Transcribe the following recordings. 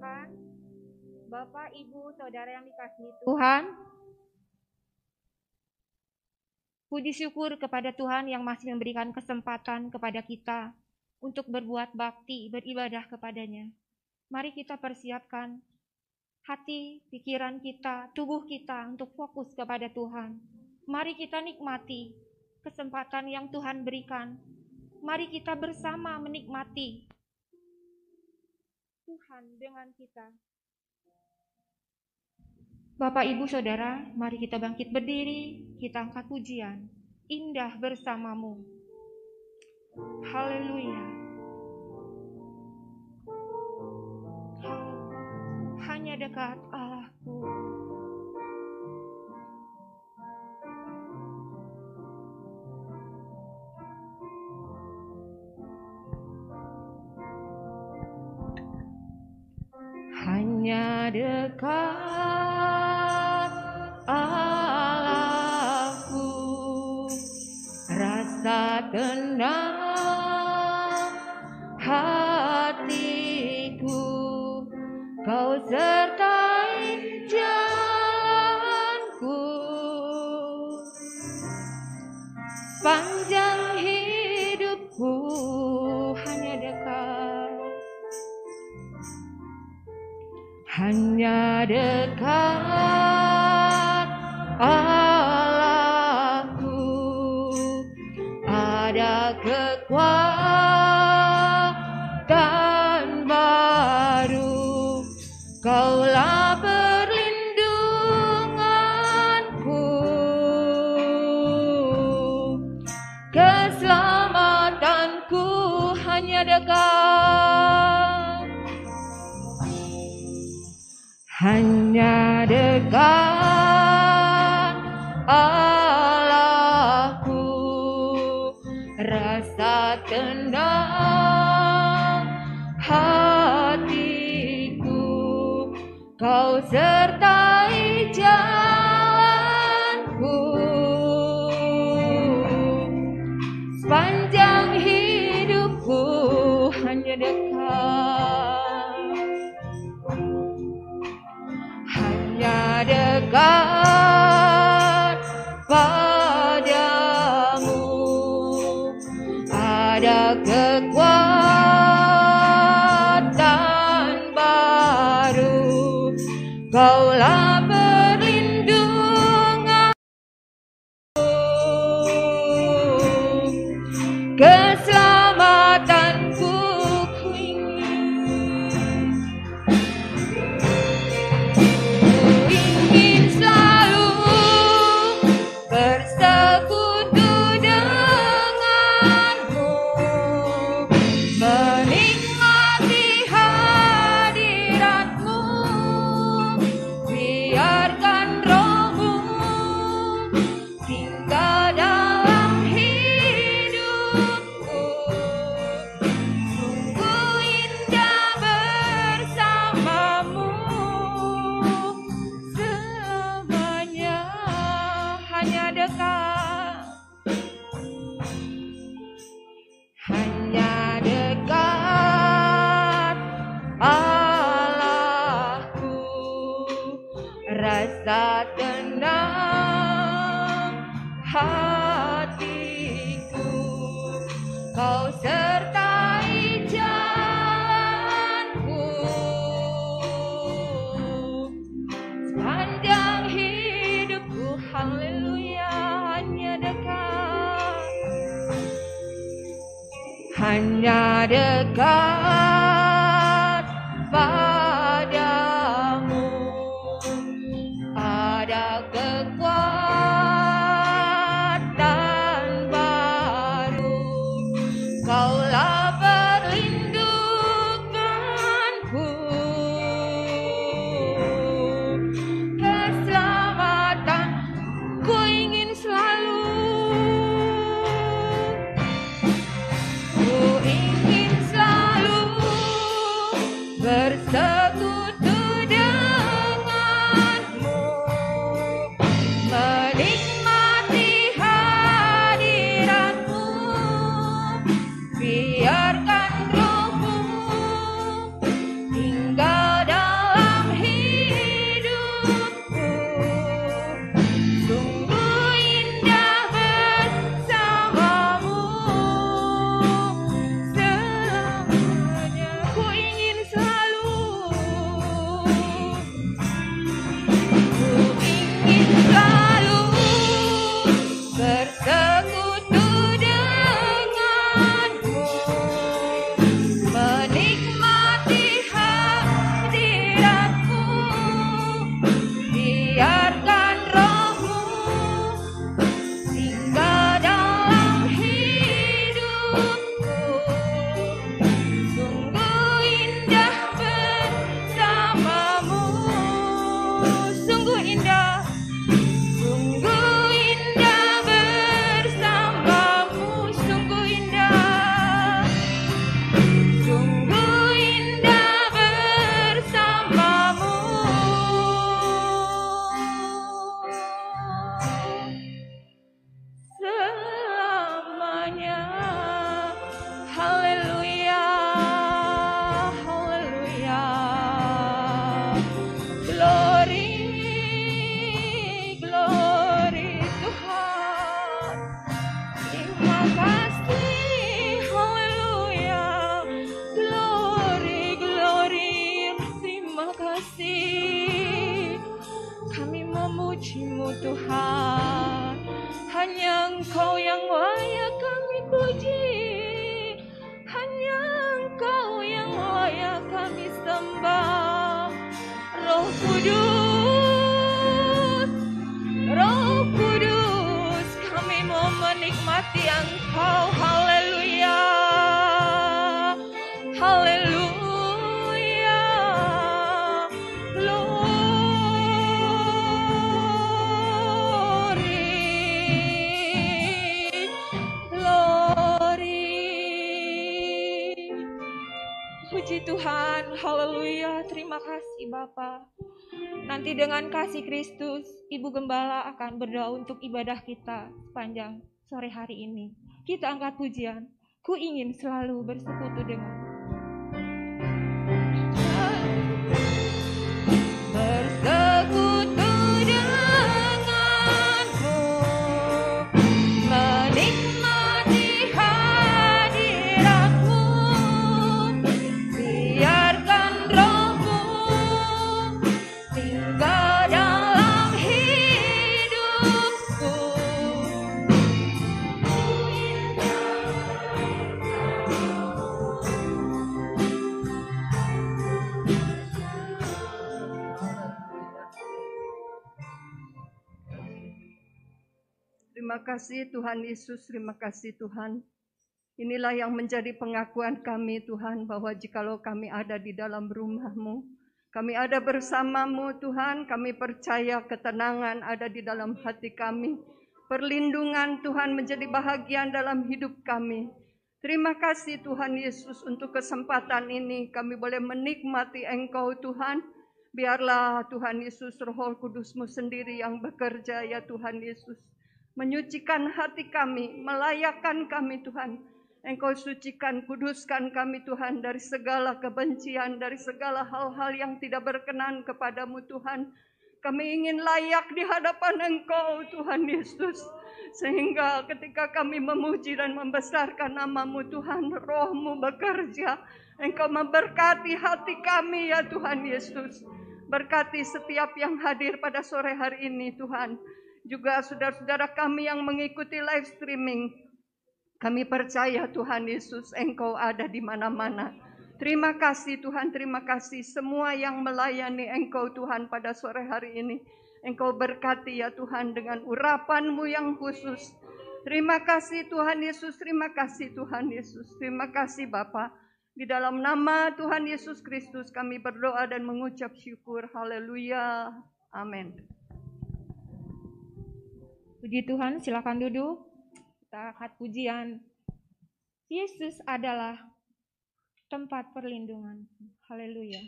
persilakan. Bapak, Ibu, Saudara yang dikasihi Tuhan, puji syukur kepada Tuhan yang masih memberikan kesempatan kepada kita untuk berbuat bakti, beribadah kepadanya. Mari kita persiapkan hati, pikiran kita, tubuh kita untuk fokus kepada Tuhan. Mari kita nikmati kesempatan yang Tuhan berikan. Mari kita bersama menikmati Tuhan dengan kita. Bapak, Ibu, Saudara, mari kita bangkit berdiri, kita angkat pujian. Indah bersamamu. Haleluya. Hanya dekat Allahku. Hanya dekat Allahku, rasa tenang hatiku, Kau sertai jalanku, sepanjang hidupku hanya dekat. Hanya dekat Allahku, ada kekuatan baru, Kaulah perlindunganku, keselamatanku hanya dekat. Hanya dekat Allahku, rasa tenang hatiku, Kau sertai jalanku, sepanjang hidupku hanya dekat. Hanya dekat padamu, ada kekuatan baru, Kaulah perlindunganku, keselamatanku ku ingin selalu bersekutu denganmu, menikmati hadiratmu, biarkan rohmu tinggal dalam hidupku. Sungguh indah bersamamu selamanya. Hanya dekat, hanya dekat Allahku, rasa tenang hatiku, Kau sertai jalanku, sepanjang hidupku. Haleluya. Hanya dekat, hanya dekat padamu, ada kekuatan baru, Kaulah perlindunganku, keselamatan ku ingin selalu, ku ingin selalu bersekutu denganmu, Tuhan. Hanya Engkau yang layak kami puji, hanya Engkau yang layak kami sembah. Roh Kudus, Roh Kudus, kami mau menikmati Engkau. Haleluya, haleluya, glory, glory. Puji Tuhan, haleluya, terima kasih Bapa. Nanti dengan kasih Kristus, Ibu Gembala akan berdoa untuk ibadah kita sepanjang sore hari ini. Kita angkat pujian, ku ingin selalu bersekutu dengan bersekutu denganmu, menikmati hadiratmu, biarkan Roh-Mu tinggal dalam hidupku. Terima kasih Tuhan Yesus, terima kasih Tuhan. Inilah yang menjadi pengakuan kami Tuhan, bahwa jikalau kami ada di dalam rumah-Mu, kami ada bersama-Mu Tuhan, kami percaya ketenangan ada di dalam hati kami. Perlindungan Tuhan menjadi bahagian dalam hidup kami. Terima kasih Tuhan Yesus untuk kesempatan ini kami boleh menikmati Engkau Tuhan. Biarlah Tuhan Yesus Roh Kudus-Mu sendiri yang bekerja ya Tuhan Yesus. Menyucikan hati kami, melayakkan kami Tuhan. Engkau sucikan, kuduskan kami Tuhan dari segala kebencian, dari segala hal-hal yang tidak berkenan kepadamu Tuhan. Kami ingin layak di hadapan Engkau Tuhan Yesus. Sehingga ketika kami memuji dan membesarkan nama-Mu Tuhan, Roh-Mu bekerja. Engkau memberkati hati kami ya Tuhan Yesus. Berkati setiap yang hadir pada sore hari ini Tuhan. Juga saudara-saudara kami yang mengikuti live streaming. Kami percaya Tuhan Yesus, Engkau ada di mana-mana. Terima kasih Tuhan, terima kasih semua yang melayani Engkau Tuhan pada sore hari ini. Engkau berkati ya Tuhan dengan urapan-Mu yang khusus. Terima kasih Tuhan Yesus, terima kasih Tuhan Yesus. Terima kasih Bapa. Di dalam nama Tuhan Yesus Kristus kami berdoa dan mengucap syukur. Haleluya. Amin. Puji Tuhan, silakan duduk. Kita angkat pujian. Yesus adalah tempat perlindungan. Haleluya.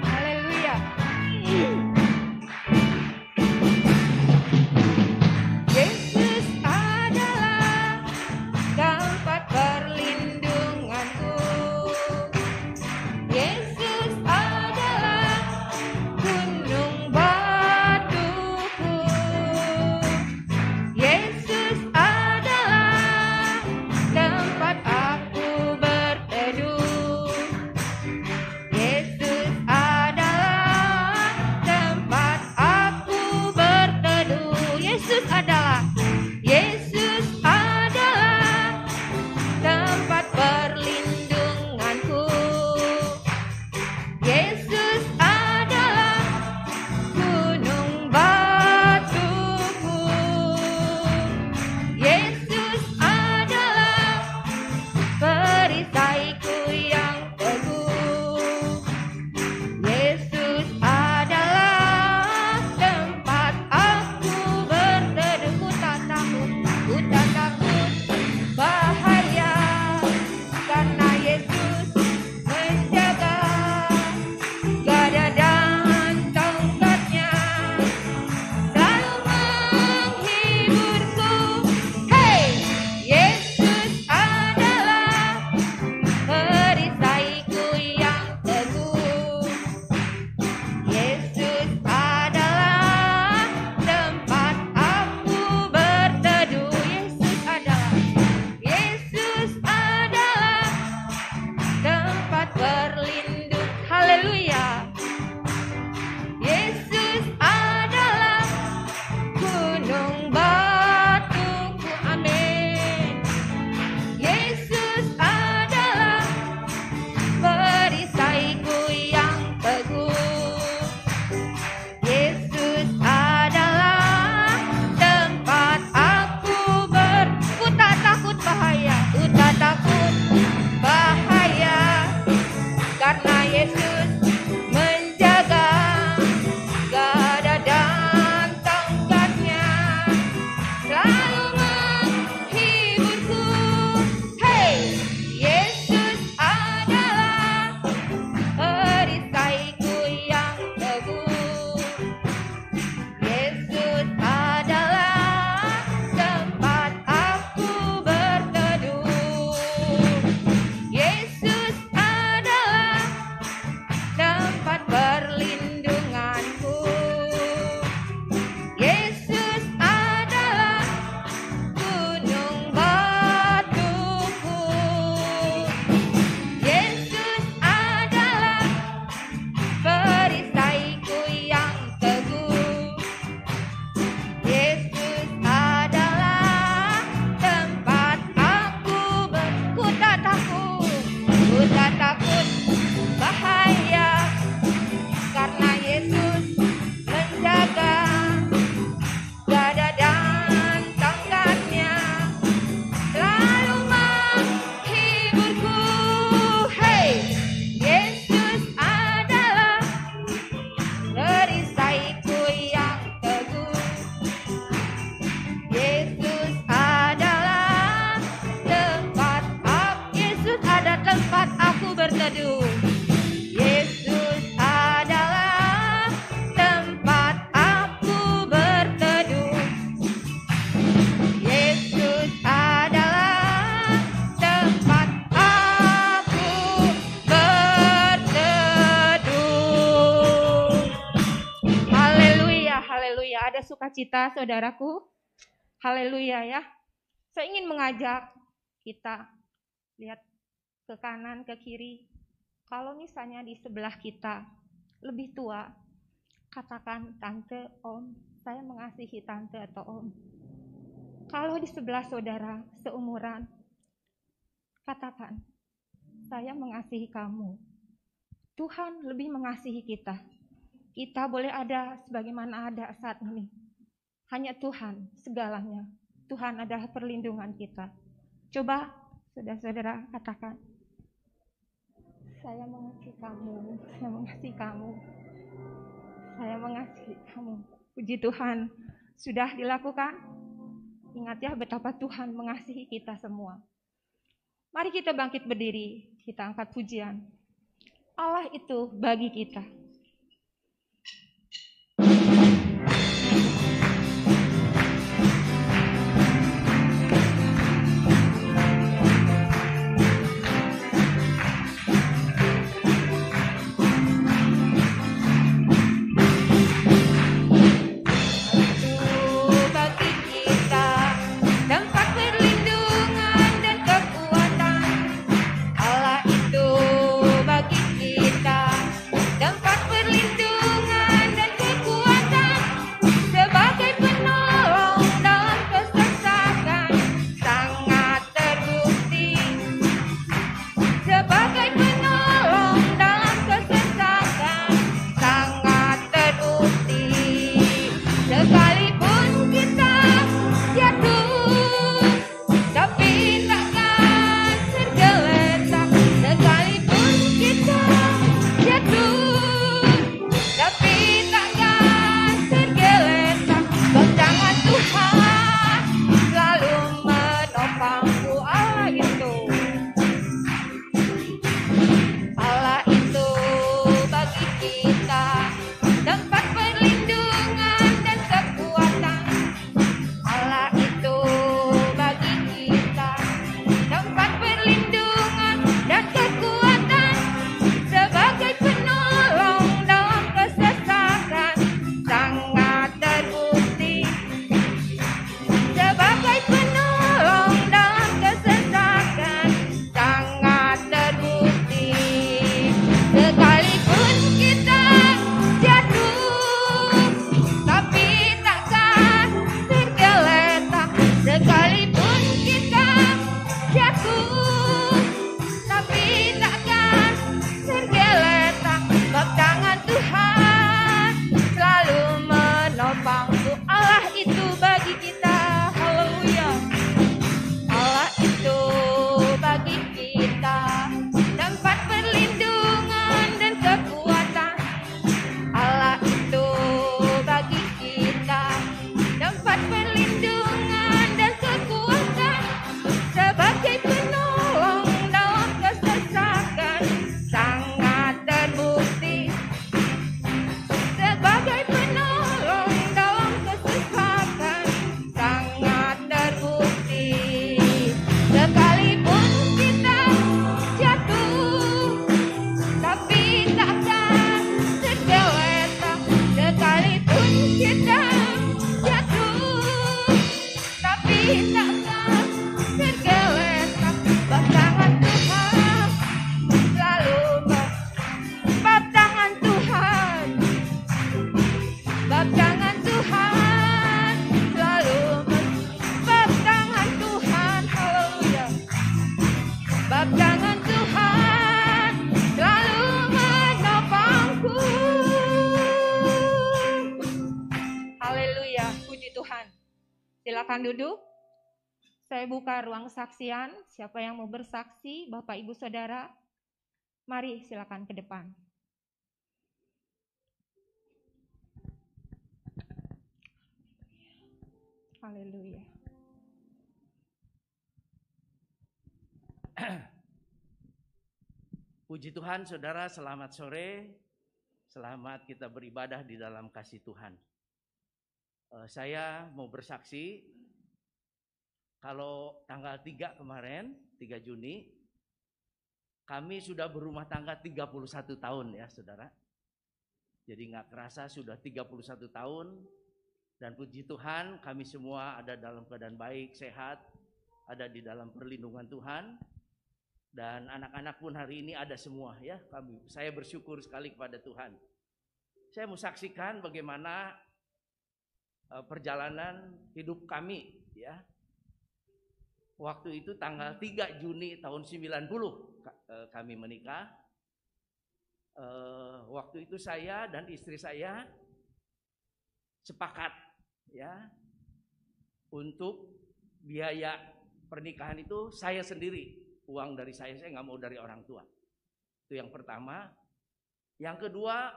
Haleluya. Yesus adalah tempat perlindunganku. Yesus adalah gunung batuku. berteduh. Yesus adalah tempat aku berteduh. Yesus adalah tempat aku berteduh. Haleluya, haleluya. Ada sukacita, saudaraku. Haleluya ya. Saya ingin mengajak kita lihat ke kanan, ke kiri. Kalau misalnya di sebelah kita lebih tua, katakan tante, om, saya mengasihi tante atau om. Kalau di sebelah saudara seumuran, katakan, saya mengasihi kamu. Tuhan lebih mengasihi kita. Kita boleh ada sebagaimana ada saat ini. Hanya Tuhan segalanya. Tuhan adalah perlindungan kita. Coba saudara-saudara katakan, saya mengasihi kamu, saya mengasihi kamu, saya mengasihi kamu. Puji Tuhan, sudah dilakukan. Ingat ya betapa Tuhan mengasihi kita semua. Mari kita bangkit berdiri, kita angkat pujian. Allah itu bagi kita. Silakan duduk. Saya buka ruang saksian. Siapa yang mau bersaksi, Bapak Ibu Saudara, mari silakan ke depan. Haleluya. Puji Tuhan, saudara, selamat sore. Selamat kita beribadah di dalam kasih Tuhan. Saya mau bersaksi, kalau tanggal 3 kemarin, 3 Juni, kami sudah berumah tangga 31 tahun ya saudara. Jadi gak kerasa sudah 31 tahun. Dan puji Tuhan, kami semua ada dalam keadaan baik, sehat, ada di dalam perlindungan Tuhan. Dan anak-anak pun hari ini ada semua ya. Saya bersyukur sekali kepada Tuhan. Saya mau saksikan bagaimana perjalanan hidup kami ya. Waktu itu tanggal 3 Juni tahun 90 kami menikah. Waktu itu saya dan istri saya sepakat ya untuk biaya pernikahan itu saya sendiri, uang dari saya nggak mau dari orang tua. Itu yang pertama. Yang kedua,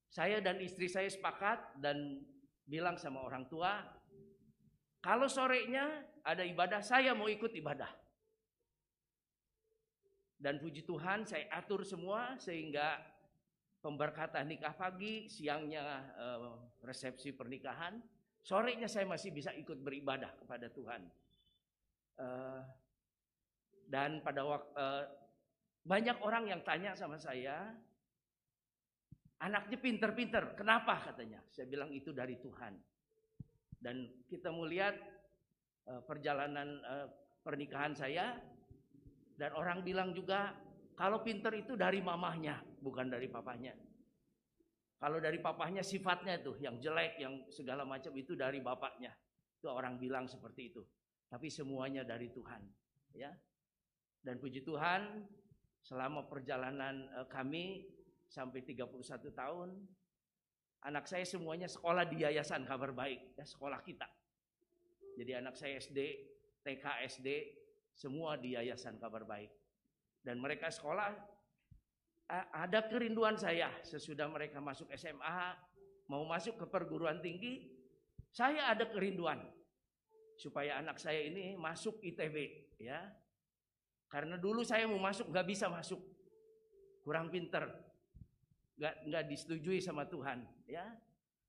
saya dan istri saya sepakat dan bilang sama orang tua, kalau sorenya ada ibadah, saya mau ikut ibadah. Dan puji Tuhan, saya atur semua sehingga pemberkatan nikah pagi, siangnya resepsi pernikahan, sorenya saya masih bisa ikut beribadah kepada Tuhan. Dan pada waktu banyak orang yang tanya sama saya, anaknya pinter-pinter, kenapa katanya? Saya bilang itu dari Tuhan. Dan kita mau lihat perjalanan pernikahan saya, dan orang bilang juga kalau pinter itu dari mamahnya, bukan dari papahnya. Kalau dari papahnya sifatnya tuh yang jelek, yang segala macam itu dari bapaknya. Itu orang bilang seperti itu. Tapi semuanya dari Tuhan, ya. Dan puji Tuhan, selama perjalanan kami sampai 31 tahun, anak saya semuanya sekolah di Yayasan Kabar Baik, ya, sekolah kita. Jadi anak saya SD, TK, SD, semua di Yayasan Kabar Baik. Dan mereka sekolah, ada kerinduan saya sesudah mereka masuk SMA, mau masuk ke perguruan tinggi, saya ada kerinduan supaya anak saya ini masuk ITB, ya. Karena dulu saya mau masuk nggak bisa masuk, kurang pinter, nggak disetujui sama Tuhan, ya.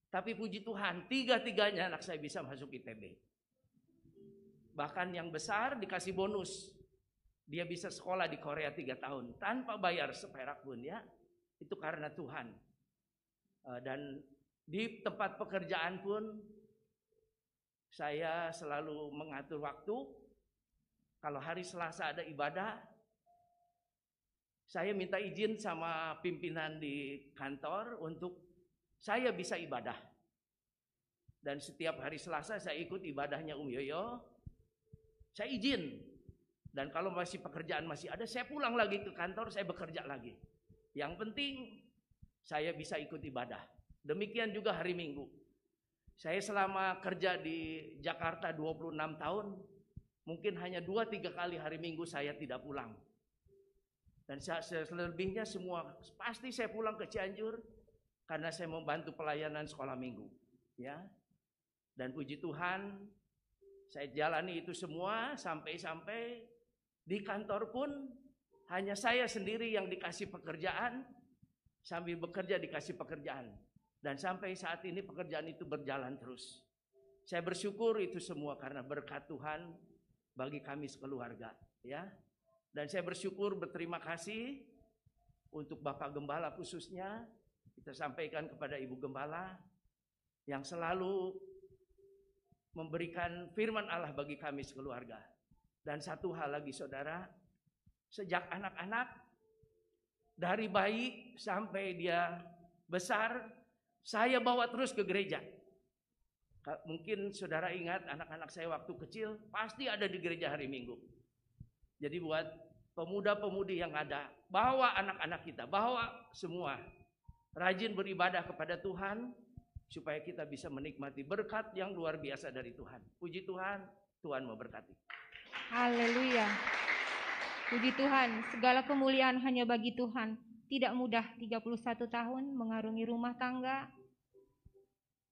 Tapi puji Tuhan, tiga-tiganya anak saya bisa masuk ITB. Bahkan yang besar dikasih bonus. Dia bisa sekolah di Korea 3 tahun tanpa bayar seperak pun, ya. Itu karena Tuhan. Dan di tempat pekerjaan pun saya selalu mengatur waktu. Kalau hari Selasa ada ibadah, saya minta izin sama pimpinan di kantor untuk saya bisa ibadah. Dan setiap hari Selasa saya ikut ibadahnya Yoyo. Saya izin. Dan kalau masih pekerjaan masih ada, saya pulang lagi ke kantor, saya bekerja lagi. Yang penting saya bisa ikut ibadah. Demikian juga hari Minggu. Saya selama kerja di Jakarta 26 tahun, mungkin hanya 2-3 kali hari Minggu saya tidak pulang. Dan selebihnya semua pasti saya pulang ke Cianjur karena saya membantu pelayanan sekolah minggu, ya. Dan puji Tuhan, saya jalani itu semua sampai di kantor pun hanya saya sendiri yang dikasih pekerjaan, sambil bekerja dikasih pekerjaan. Dan sampai saat ini pekerjaan itu berjalan terus. Saya bersyukur itu semua karena berkat Tuhan bagi kami sekeluarga, ya. Dan saya bersyukur, berterima kasih untuk Bapak Gembala khususnya. Kita sampaikan kepada Ibu Gembala yang selalu memberikan firman Allah bagi kami sekeluarga. Dan satu hal lagi saudara, sejak anak-anak, dari bayi sampai dia besar, saya bawa terus ke gereja. Mungkin saudara ingat anak-anak saya waktu kecil pasti ada di gereja hari Minggu. Jadi buat pemuda-pemudi yang ada, bawa anak-anak kita, bawa semua rajin beribadah kepada Tuhan supaya kita bisa menikmati berkat yang luar biasa dari Tuhan. Puji Tuhan, Tuhan memberkati. Haleluya. Puji Tuhan, segala kemuliaan hanya bagi Tuhan. Tidak mudah 31 tahun mengarungi rumah tangga.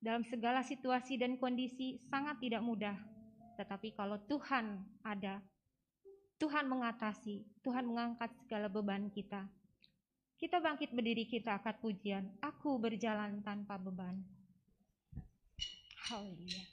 Dalam segala situasi dan kondisi sangat tidak mudah. Tetapi kalau Tuhan ada, Tuhan mengatasi, Tuhan mengangkat segala beban kita. Kita bangkit berdiri, kita angkat pujian. Aku berjalan tanpa beban. Haleluya.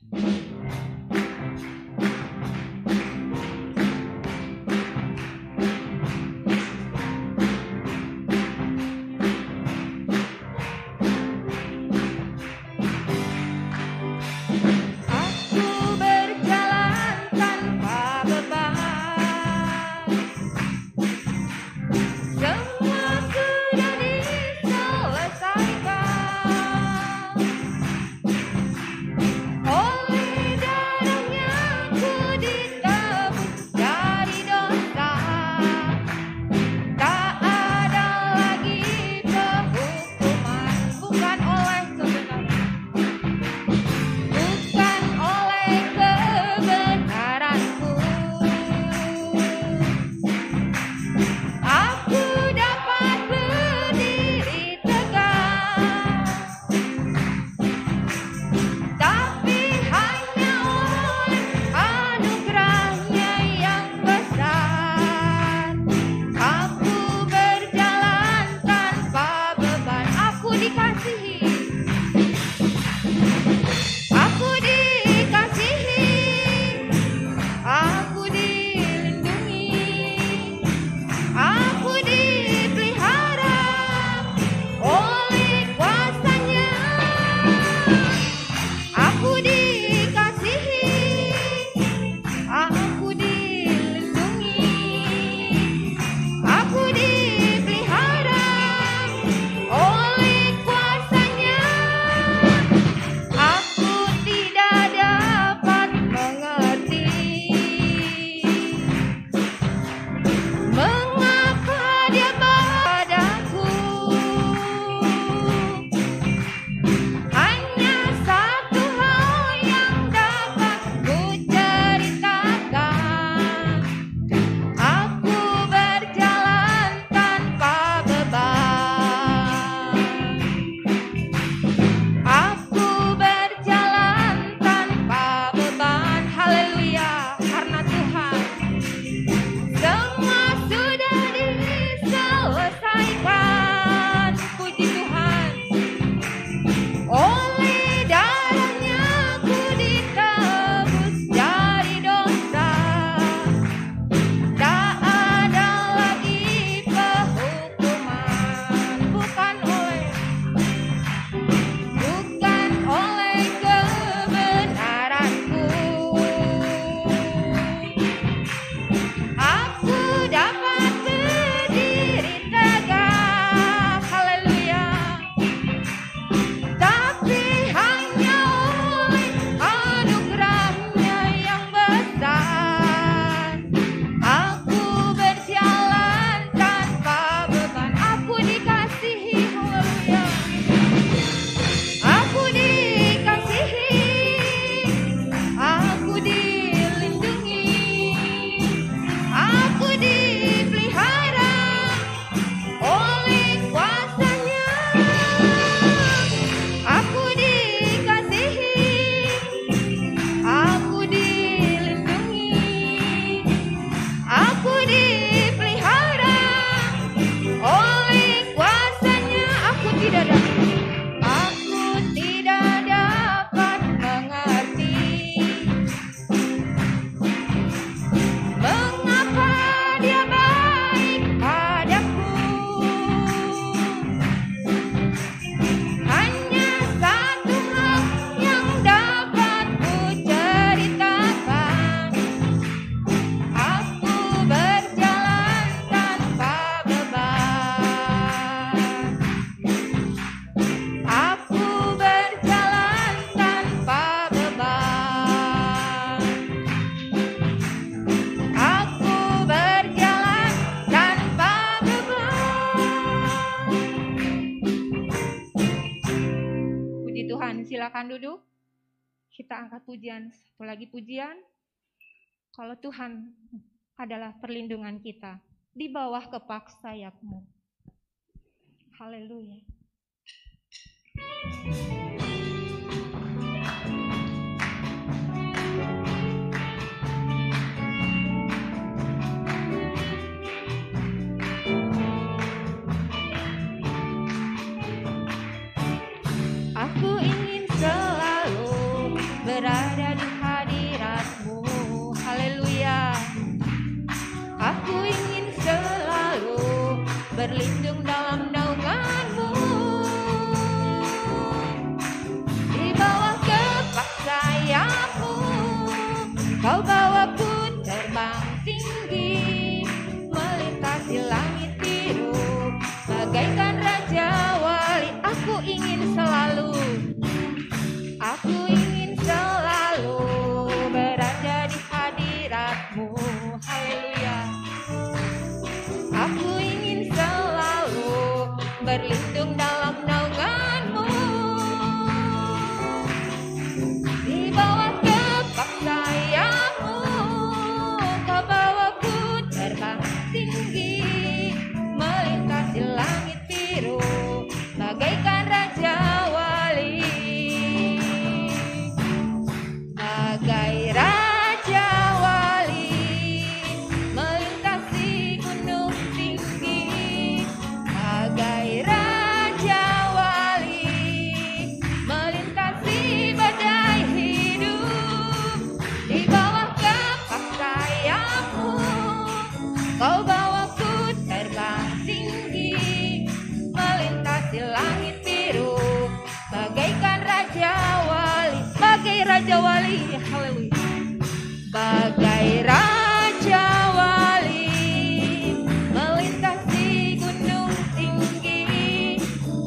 Silakan duduk. Kita angkat pujian, satu lagi pujian. Kalau Tuhan adalah perlindungan kita, di bawah kepak sayap-Mu. Haleluya. Aku ingin selalu berlindung dalam naungan-Mu. Di bawah kepak sayap-Mu, Kau bawaku terbang tinggi, melintasi langit biru, bagaikan Raja Wali. Aku ingin selalu berada di hadirat-Mu. Haleluya. Aku ingin selalu berlindung dalam naungan-Mu. Di bawah kepak sayap-Mu, Kau bawaku terbang tinggi, melintasi langit biru, bagaikan Raja Wali. Bagai Raja Wali melintasi gunung tinggi, bagai Raja Wali melintasi badai hidup. Di bawah kepak sayap-Mu, Kau bawaku terbang tinggi, melintasi langit biru, bagaikan Raja Wali. Bagai Raja Wali, haleluya. Bagai Raja Wali melintasi gunung tinggi,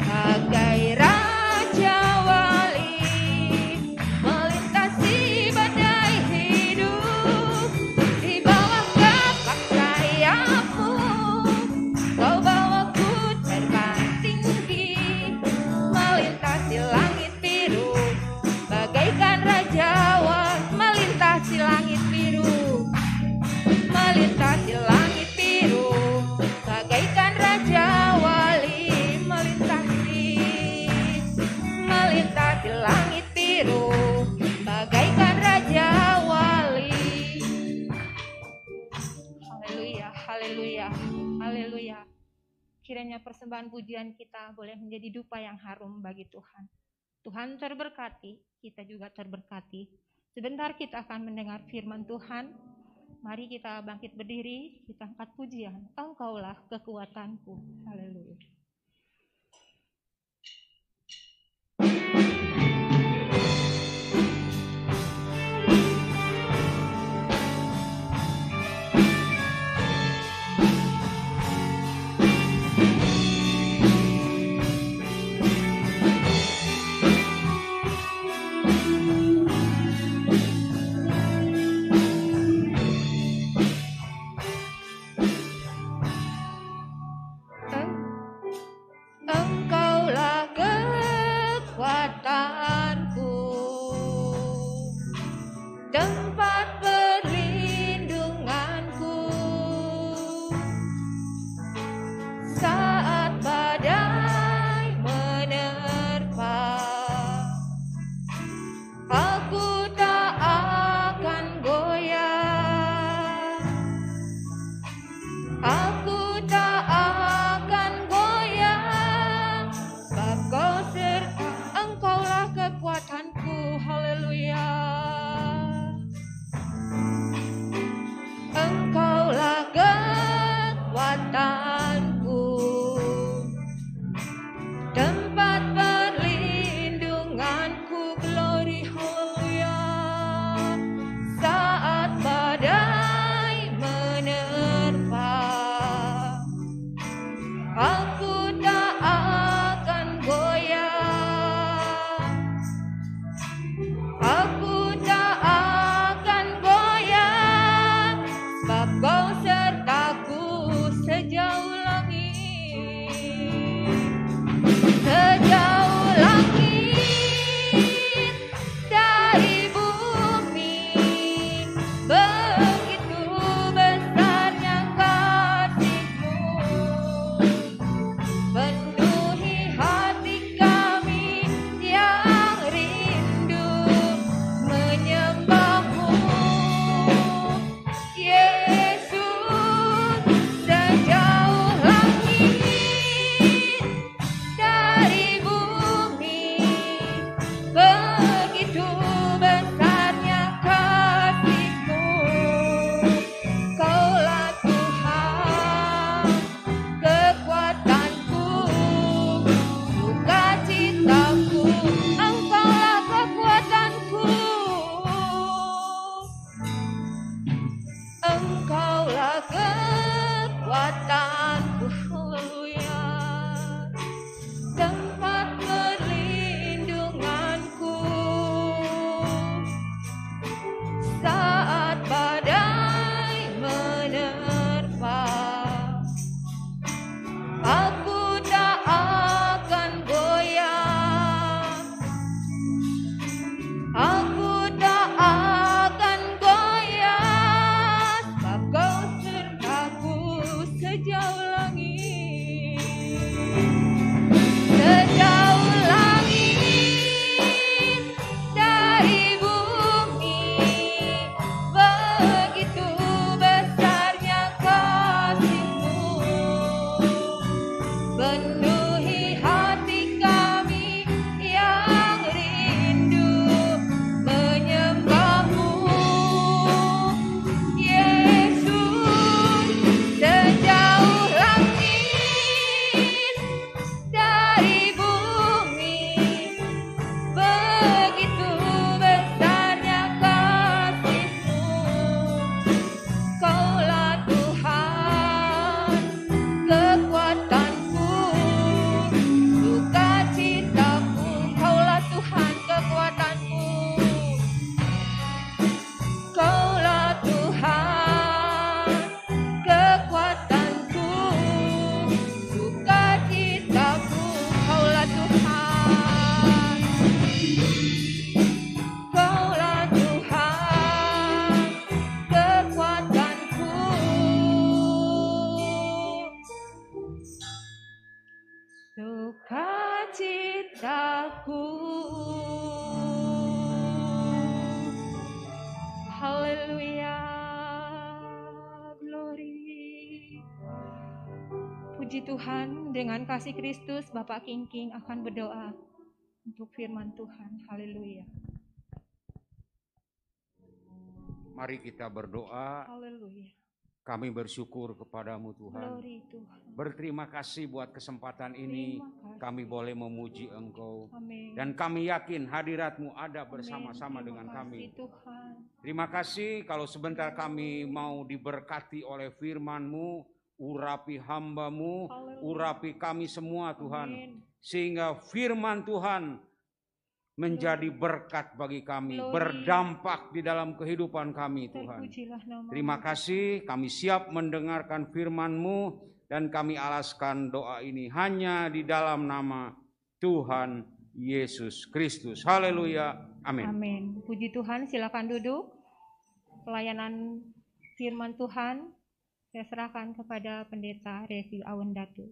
bagai Raja Wali melintasi badai hidup. Di bawah kepak sayap-Mu, Kau bawaku terbang tinggi, melintasi langit biru, bagaikan Raja Wali. Melintasi langit biru, melintasi langit biru, bagaikan Raja Wali. Melintasi langit biru, bagaikan Raja Wali. Haleluya, haleluya, haleluya. Kiranya persembahan pujian kita boleh menjadi dupa yang harum bagi Tuhan. Tuhan terberkati, kita juga terberkati. Sebentar kita akan mendengar firman Tuhan. Mari kita bangkit berdiri, kita angkat pujian. Engkaulah kekuatanku. Haleluya. Engkaulah kekuatan sejauh langit, sejauh langit dari bumi, begitu besarnya kasih-Mu, penuhi hati kami yang rindu menyembah-Mu. Yesus, sejauh langit dari bumi, begitu besarnya kasih-Mu. Kaulah Tuhan, kekuatanku, sukacitaku. Kaulah Tuhan, kekuatanku. Kaulah Tuhan, kekuatanku, sukacitaku. Kaulah Tuhan, Kaulah Tuhan, kekuatanku, sukacitaku. Haleluya, glory. Puji Tuhan, dengan kasih Kristus, Bapak King akan berdoa untuk firman Tuhan. Haleluya. Mari kita berdoa. Haleluya. Kami bersyukur kepadamu Tuhan. Glory Tuhan. Berterima kasih buat kesempatan ini. Terima kasih. Kami boleh memuji Engkau. Amin. Dan kami yakin hadirat-Mu ada Amin. bersama-sama dengan Terima kami. kasih, Tuhan. Terima kasih kalau sebentar kami mau diberkati oleh firman-Mu. Urapi hamba-Mu, Haleluya. urapi kami semua Tuhan. Amin. Sehingga firman Tuhan menjadi berkat bagi kami, Glory. berdampak di dalam kehidupan kami Tuhan. Terpujilah nama. Terima kasih, kami siap mendengarkan firman-Mu dan kami alaskan doa ini hanya di dalam nama Tuhan Yesus Kristus. Haleluya. Amin. Amin. Puji Tuhan, silakan duduk. Pelayanan firman Tuhan saya serahkan kepada Pendeta Revi Awendatu.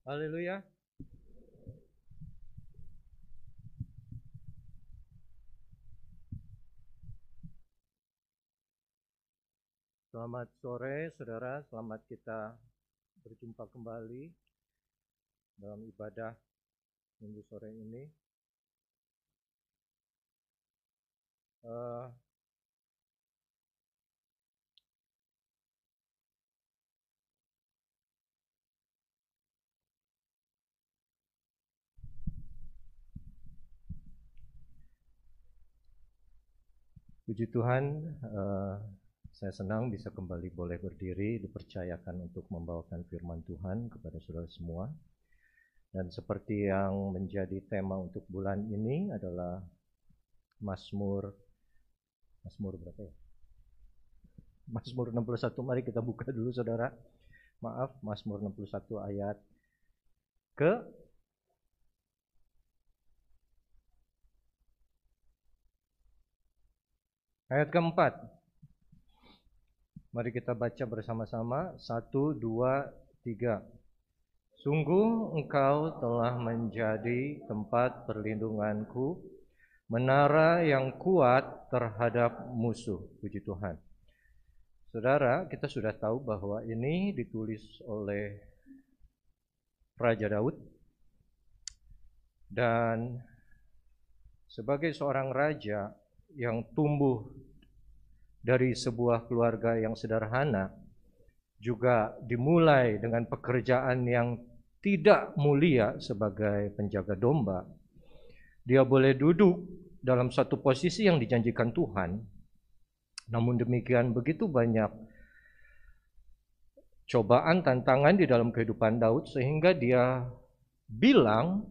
Haleluya. Selamat sore saudara, selamat kita berjumpa kembali dalam ibadah minggu sore ini. Puji Tuhan, saya senang bisa kembali boleh berdiri, dipercayakan untuk membawakan firman Tuhan kepada saudara semua. Dan seperti yang menjadi tema untuk bulan ini adalah Mazmur berapa ya? Mazmur 61, mari kita buka dulu saudara. Maaf, Mazmur 61 ayat ayat keempat. Mari kita baca bersama-sama. 1, 2, 3. Sungguh engkau telah menjadi tempat perlindunganku, menara yang kuat terhadap musuh. Puji Tuhan. Saudara, kita sudah tahu bahwa ini ditulis oleh Raja Daud. Dan sebagai seorang raja yang tumbuh dari sebuah keluarga yang sederhana, juga dimulai dengan pekerjaan yang tidak mulia sebagai penjaga domba. Dia boleh duduk dalam satu posisi yang dijanjikan Tuhan. Namun demikian begitu banyak cobaan, tantangan di dalam kehidupan Daud, sehingga dia bilang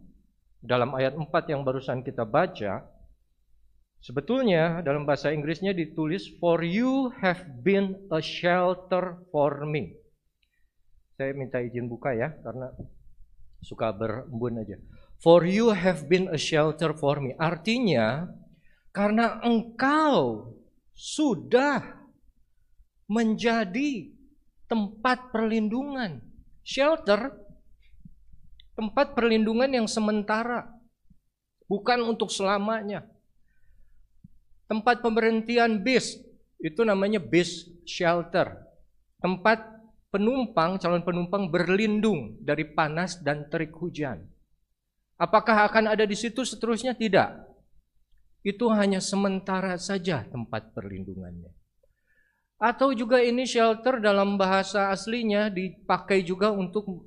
dalam ayat 4 yang barusan kita baca, sebetulnya dalam bahasa Inggrisnya ditulis, "For you have been a shelter for me." Saya minta izin buka ya, karena suka berembun aja. "For you have been a shelter for me." Artinya, karena engkau sudah menjadi tempat perlindungan. Shelter, tempat perlindungan yang sementara, bukan untuk selamanya. Tempat pemberhentian bis, itu namanya bis shelter. Tempat penumpang, calon penumpang berlindung dari panas dan terik hujan. Apakah akan ada di situ seterusnya? Tidak. Itu hanya sementara saja tempat perlindungannya. Atau juga ini shelter dalam bahasa aslinya dipakai juga untuk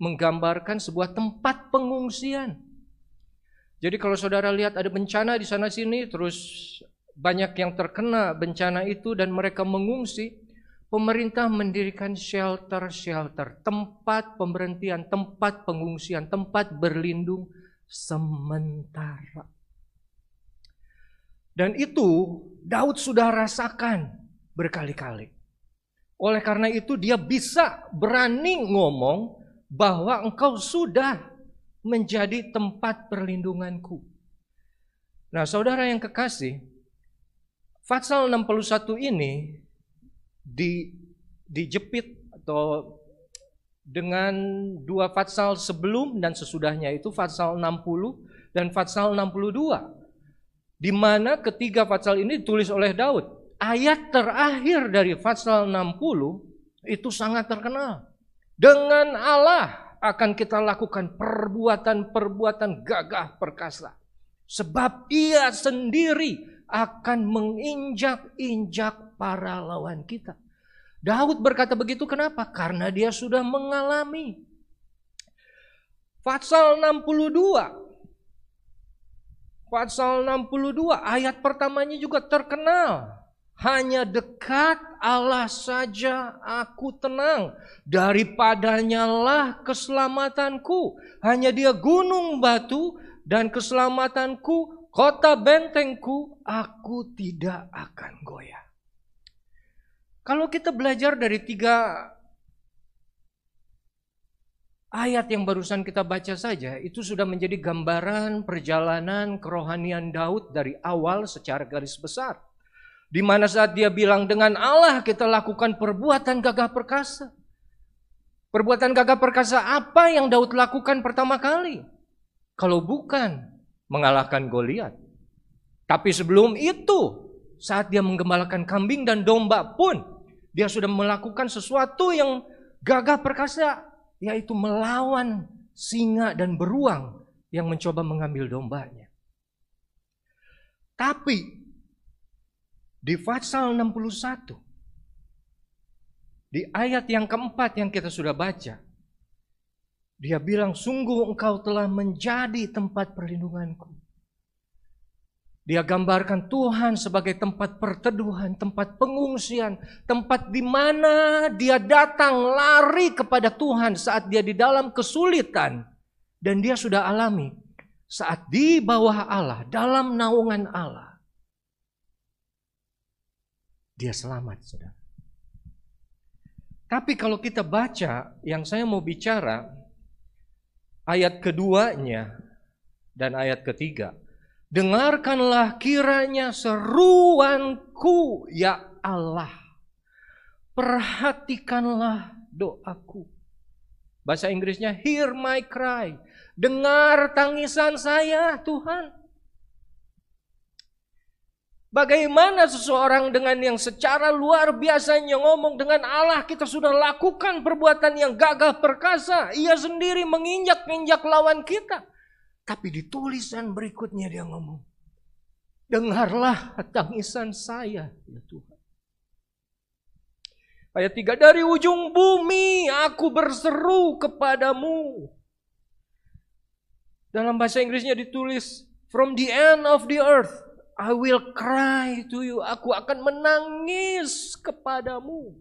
menggambarkan sebuah tempat pengungsian. Jadi kalau saudara lihat ada bencana di sana sini, terus banyak yang terkena bencana itu dan mereka mengungsi, pemerintah mendirikan shelter-shelter, tempat pemberhentian, tempat pengungsian, tempat berlindung sementara. Dan itu Daud sudah rasakan berkali-kali. Oleh karena itu dia bisa berani ngomong bahwa engkau sudah menjadi tempat perlindunganku. Nah, saudara yang kekasih, Fatsal 61 ini dijepit atau dengan dua Fatsal sebelum dan sesudahnya, itu Fatsal 60 dan Fatsal 62. Di mana ketiga Fatsal ini ditulis oleh Daud. Ayat terakhir dari Fatsal 60 itu sangat terkenal. Dengan Allah akan kita lakukan perbuatan-perbuatan gagah perkasa. Sebab Ia sendiri akan menginjak-injak para lawan kita. Daud berkata begitu kenapa? Karena dia sudah mengalami. Fatsal 62. Fatsal 62 ayat pertamanya juga terkenal. Hanya dekat Allah saja aku tenang, daripadanya lah keselamatanku. Hanya Dia gunung batu dan keselamatanku, kota bentengku, aku tidak akan goyah. Kalau kita belajar dari 3 ayat yang barusan kita baca saja, itu sudah menjadi gambaran perjalanan kerohanian Daud dari awal secara garis besar. Di mana saat dia bilang dengan Allah kita lakukan perbuatan gagah perkasa. Perbuatan gagah perkasa apa yang Daud lakukan pertama kali? Kalau bukan mengalahkan Goliat. Tapi sebelum itu, saat dia menggembalakan kambing dan domba pun, dia sudah melakukan sesuatu yang gagah perkasa, yaitu melawan singa dan beruang yang mencoba mengambil dombanya. Tapi di Fatsal 61, di ayat yang keempat yang kita sudah baca, dia bilang, sungguh engkau telah menjadi tempat perlindunganku. Dia gambarkan Tuhan sebagai tempat perteduhan, tempat pengungsian, tempat di mana dia datang lari kepada Tuhan saat dia di dalam kesulitan. Dan dia sudah alami saat di bawah Allah, dalam naungan Allah, dia selamat, saudara. Tapi kalau kita baca, yang saya mau bicara, ayat keduanya dan ayat ketiga. Dengarkanlah kiranya seruanku, ya Allah. Perhatikanlah doaku. Bahasa Inggrisnya, hear my cry. Dengar tangisan saya, Tuhan. Bagaimana seseorang dengan yang secara luar biasanya ngomong dengan Allah kita sudah lakukan perbuatan yang gagah perkasa. Ia sendiri menginjak-injak lawan kita. Tapi di tulisan berikutnya dia ngomong, dengarlah tangisan saya, ya Tuhan. Ayat 3, dari ujung bumi aku berseru kepadamu. Dalam bahasa Inggrisnya ditulis, from the end of the earth I will cry to you. Aku akan menangis kepadamu.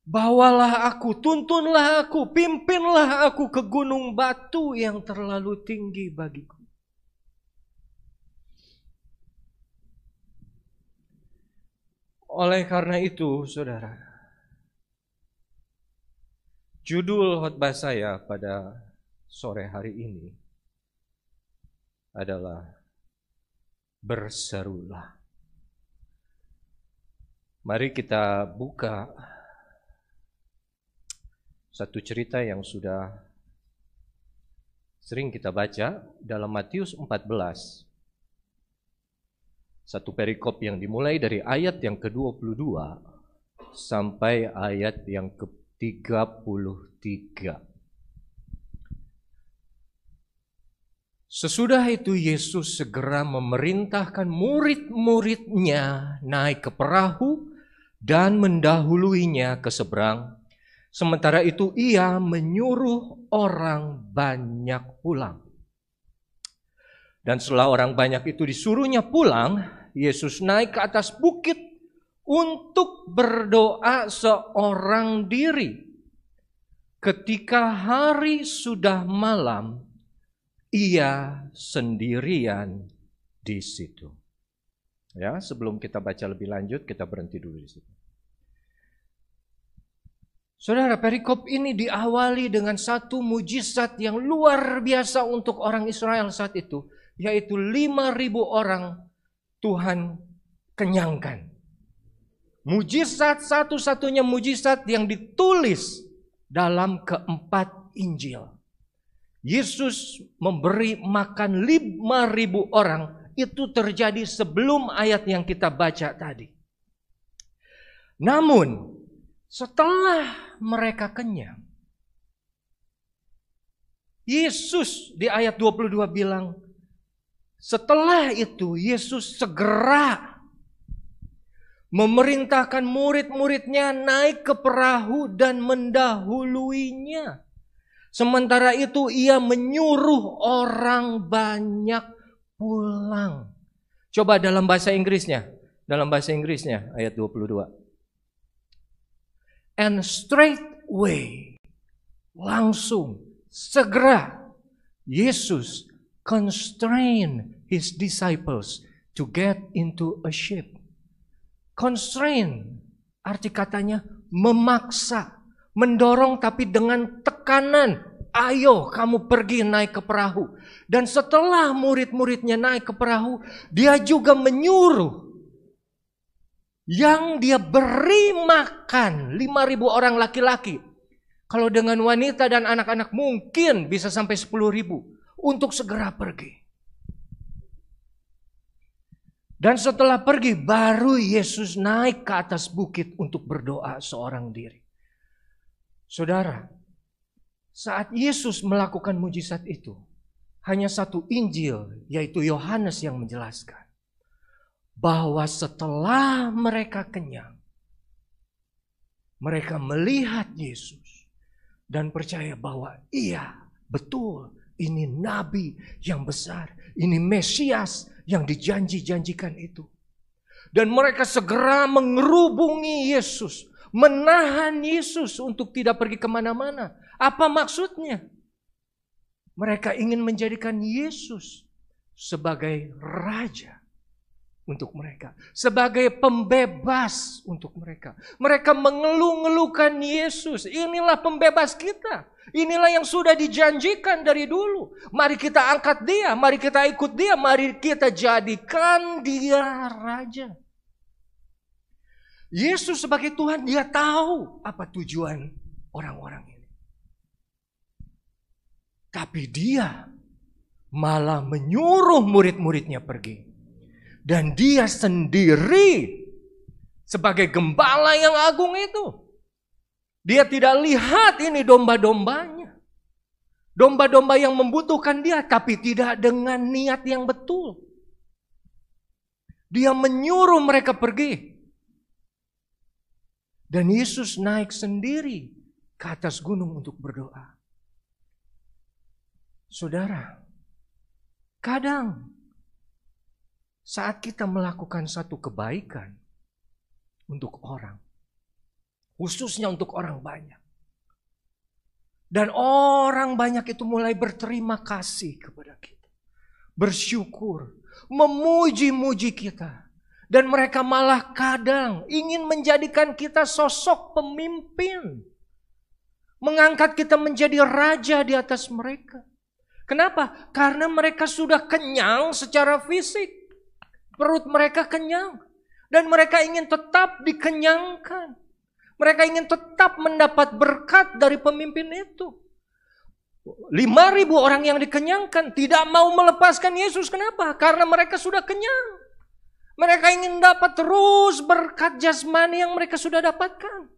Bawalah aku, tuntunlah aku, pimpinlah aku ke gunung batu yang terlalu tinggi bagiku. Oleh karena itu, saudara, judul khotbah saya pada sore hari ini adalah berserulah. Mari kita buka satu cerita yang sudah sering kita baca dalam Matius 14. Satu perikop yang dimulai dari ayat yang ke-22 sampai ayat yang ke-33. Sesudah itu Yesus segera memerintahkan murid-muridnya naik ke perahu dan mendahuluinya ke seberang. Sementara itu ia menyuruh orang banyak pulang. Dan setelah orang banyak itu disuruhnya pulang, Yesus naik ke atas bukit untuk berdoa seorang diri. Ketika hari sudah malam, ia sendirian di situ. Ya, sebelum kita baca lebih lanjut, kita berhenti dulu di situ. Saudara, perikop ini diawali dengan satu mujizat yang luar biasa untuk orang Israel saat itu, yaitu 5.000 orang Tuhan kenyangkan. Mujizat satu-satunya mujizat yang ditulis dalam keempat Injil. Yesus memberi makan 5.000 orang, itu terjadi sebelum ayat yang kita baca tadi. Namun, setelah mereka kenyang, Yesus di ayat 22 bilang, setelah itu Yesus segera memerintahkan murid-muridnya naik ke perahu dan mendahuluinya. Sementara itu ia menyuruh orang banyak pulang. Coba dalam bahasa Inggrisnya. Dalam bahasa Inggrisnya ayat 22. And straightway, langsung, segera, Yesus constrain his disciples to get into a ship. Constrain, arti katanya memaksa, mendorong tapi dengan tekanan. Ayo kamu pergi naik ke perahu. Dan setelah murid-muridnya naik ke perahu, dia juga menyuruh yang dia beri makan 5.000 orang laki-laki. Kalau dengan wanita dan anak-anak mungkin bisa sampai 10.000 untuk segera pergi. Dan setelah pergi baru Yesus naik ke atas bukit untuk berdoa seorang diri. Saudara, saat Yesus melakukan mujizat itu, hanya satu Injil, yaitu Yohanes yang menjelaskan bahwa setelah mereka kenyang, mereka melihat Yesus dan percaya bahwa iya, betul, ini nabi yang besar, ini Mesias yang dijanji-janjikan itu. Dan mereka segera mengerubungi Yesus, menahan Yesus untuk tidak pergi kemana-mana. Apa maksudnya? Mereka ingin menjadikan Yesus sebagai raja untuk mereka, sebagai pembebas untuk mereka. Mereka mengeluh-ngeluhkan Yesus, inilah pembebas kita, inilah yang sudah dijanjikan dari dulu. Mari kita angkat dia, mari kita ikut dia, mari kita jadikan dia raja. Yesus sebagai Tuhan, dia tahu apa tujuan orang-orang ini. Tapi dia malah menyuruh murid-muridnya pergi. Dan dia sendiri sebagai gembala yang agung itu. Dia tidak lihat ini domba-dombanya. Domba-domba yang membutuhkan dia, tapi tidak dengan niat yang betul. Dia menyuruh mereka pergi. Dan Yesus naik sendiri ke atas gunung untuk berdoa. Saudara, kadang saat kita melakukan satu kebaikan untuk orang, Khususnya untuk orang banyak. Dan orang banyak itu mulai berterima kasih kepada kita. Bersyukur, memuji-muji kita. Dan mereka malah kadang ingin menjadikan kita sosok pemimpin. Mengangkat kita menjadi raja di atas mereka. Kenapa? Karena mereka sudah kenyang secara fisik. Perut mereka kenyang. Dan mereka ingin tetap dikenyangkan. Mereka ingin tetap mendapat berkat dari pemimpin itu. 5.000 orang yang dikenyangkan tidak mau melepaskan Yesus. Kenapa? Karena mereka sudah kenyang. Mereka ingin dapat terus berkat jasmani yang mereka sudah dapatkan.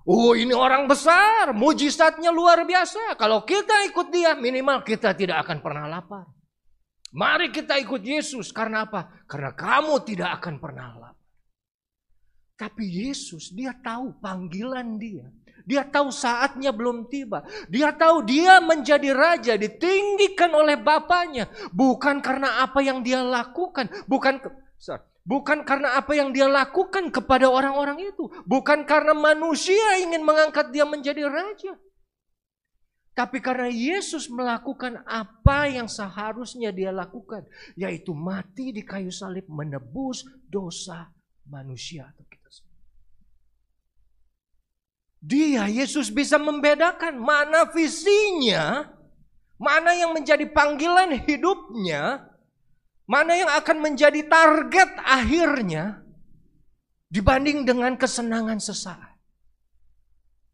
Oh, ini orang besar, mujizatnya luar biasa. Kalau kita ikut dia, minimal kita tidak akan pernah lapar. Mari kita ikut Yesus. Karena apa? Karena kamu tidak akan pernah lapar. Tapi Yesus, dia tahu panggilan dia. Dia tahu saatnya belum tiba. Dia tahu dia menjadi raja, ditinggikan oleh Bapaknya. Bukan karena apa yang dia lakukan. Bukan karena apa yang dia lakukan kepada orang-orang itu. Bukan karena manusia ingin mengangkat dia menjadi raja. Tapi karena Yesus melakukan apa yang seharusnya dia lakukan. Yaitu mati di kayu salib menebus dosa manusia. Dia, Yesus bisa membedakan mana visinya, mana yang menjadi panggilan hidupnya, mana yang akan menjadi target akhirnya dibanding dengan kesenangan sesaat.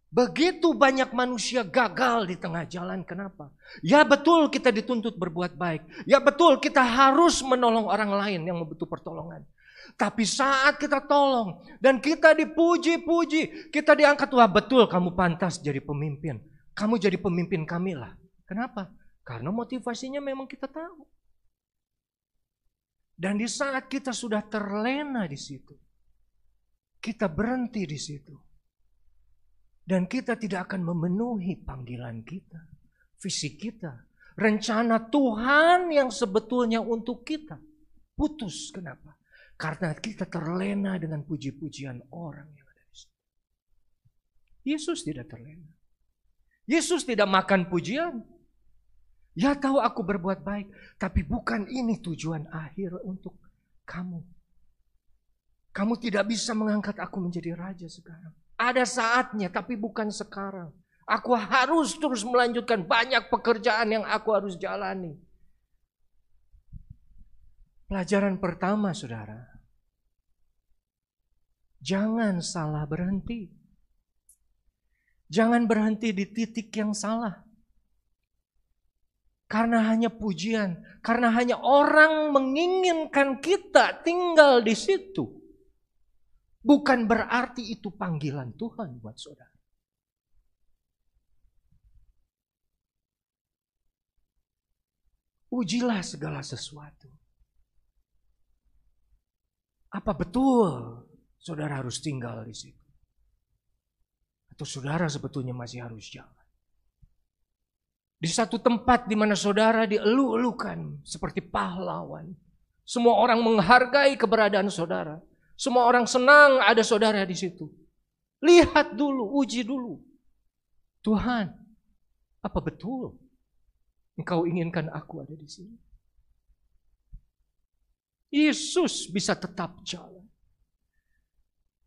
Begitu banyak manusia gagal di tengah jalan. Kenapa? Ya betul kita dituntut berbuat baik. Ya betul kita harus menolong orang lain yang membutuhkan pertolongan. Tapi saat kita tolong dan kita dipuji-puji, kita diangkat, wah betul kamu pantas jadi pemimpin. Kamu jadi pemimpin kami lah. Kenapa? Karena motivasinya memang kita tahu. Dan di saat kita sudah terlena di situ, kita berhenti di situ. Dan kita tidak akan memenuhi panggilan kita, visi kita, rencana Tuhan yang sebetulnya untuk kita. Putus, kenapa? Karena kita terlena dengan puji-pujian orang yang ada di situ. Yesus tidak terlena. Yesus tidak makan pujian. Ya tahu aku berbuat baik, tapi bukan ini tujuan akhir untuk kamu. Kamu tidak bisa mengangkat aku menjadi raja sekarang. Ada saatnya, tapi bukan sekarang. Aku harus terus melanjutkan banyak pekerjaan yang aku harus jalani. Pelajaran pertama, saudara. Jangan salah berhenti. Jangan berhenti di titik yang salah. Karena hanya pujian, karena hanya orang menginginkan kita tinggal di situ. Bukan berarti itu panggilan Tuhan buat saudara. Ujilah segala sesuatu. Apa betul saudara harus tinggal di situ? Atau saudara sebetulnya masih harus jalan? Di satu tempat di mana saudara dielu-elukan seperti pahlawan. Semua orang menghargai keberadaan saudara. Semua orang senang ada saudara di situ. Lihat dulu, uji dulu. Tuhan, apa betul Engkau inginkan aku ada di sini? Yesus bisa tetap jalan.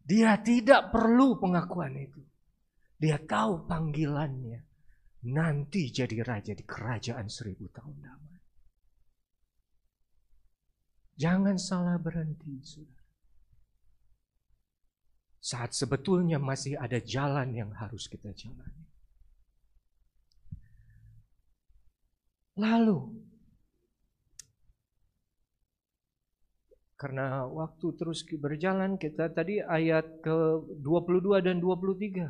Dia tidak perlu pengakuan itu. Dia tahu panggilannya. Nanti jadi raja di kerajaan 1000 tahun damai. Jangan salah berhenti, saudara. Saat sebetulnya masih ada jalan yang harus kita jalani. Lalu, karena waktu terus berjalan, kita tadi ayat ke-22 dan 23.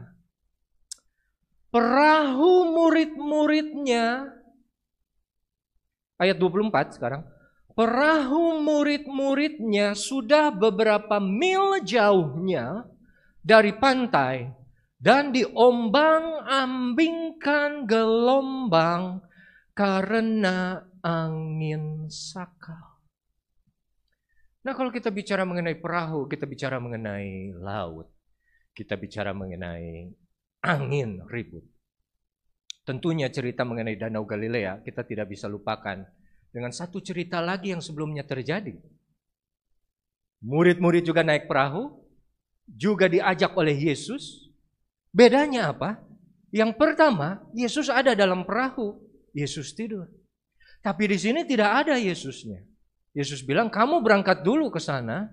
Perahu murid-muridnya, ayat 24 sekarang. Perahu murid-muridnya sudah beberapa mil jauhnya dari pantai dan diombang-ambingkan gelombang karena angin sakal. Nah, kalau kita bicara mengenai perahu, kita bicara mengenai laut. kita bicara mengenai angin ribut. Tentunya cerita mengenai Danau Galilea kita tidak bisa lupakan dengan satu cerita lagi yang sebelumnya terjadi. Murid-murid juga naik perahu, juga diajak oleh Yesus. Bedanya apa? Yang pertama, Yesus ada dalam perahu, Yesus tidur. Tapi di sini tidak ada Yesusnya. Yesus bilang, kamu berangkat dulu ke sana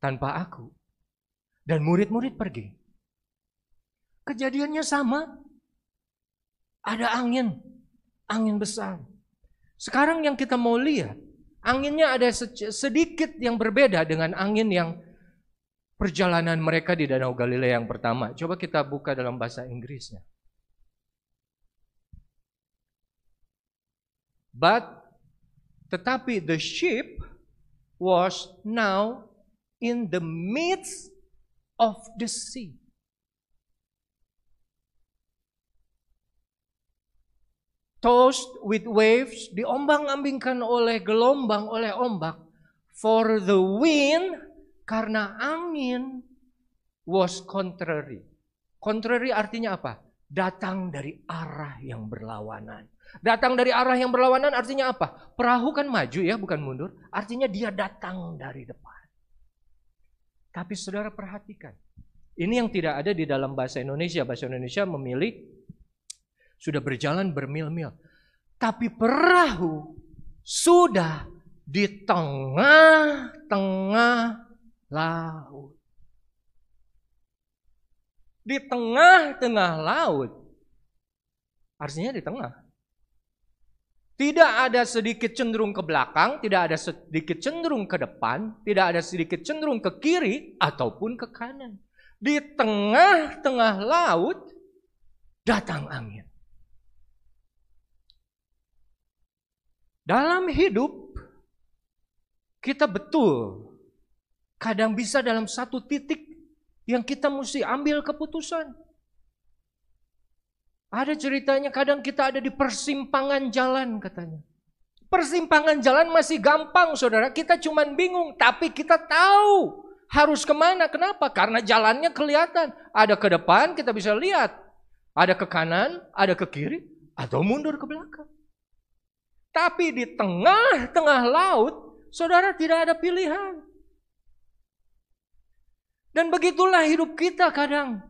tanpa aku. Dan murid-murid pergi. Kejadiannya sama. Ada angin besar. Sekarang yang kita mau lihat, anginnya ada sedikit yang berbeda dengan angin yang perjalanan mereka di Danau Galilea yang pertama. Coba kita buka dalam bahasa Inggrisnya. Tetapi the ship was now in the midst of the sea. Tossed with waves, diombang-ambingkan oleh gelombang, oleh ombak. For the wind, karena angin was contrary. Contrary artinya apa? Datang dari arah yang berlawanan. Datang dari arah yang berlawanan artinya apa? Perahu kan maju ya, bukan mundur. Artinya dia datang dari depan. Tapi saudara perhatikan, ini yang tidak ada di dalam bahasa Indonesia. Bahasa Indonesia memilih sudah berjalan bermil-mil. Tapi perahu sudah di tengah-tengah laut. Di tengah-tengah laut. Artinya di tengah. Tidak ada sedikit cenderung ke belakang, tidak ada sedikit cenderung ke depan, tidak ada sedikit cenderung ke kiri ataupun ke kanan. Di tengah-tengah laut datang angin. Dalam hidup kita betul kadang bisa dalam satu titik yang kita mesti ambil keputusan. Ada ceritanya kadang kita ada di persimpangan jalan katanya. Persimpangan jalan masih gampang saudara, kita cuman bingung. Tapi kita tahu harus kemana, kenapa? Karena jalannya kelihatan. Ada ke depan kita bisa lihat. Ada ke kanan, ada ke kiri, atau mundur ke belakang. Tapi di tengah-tengah laut, saudara tidak ada pilihan. Dan begitulah hidup kita kadang.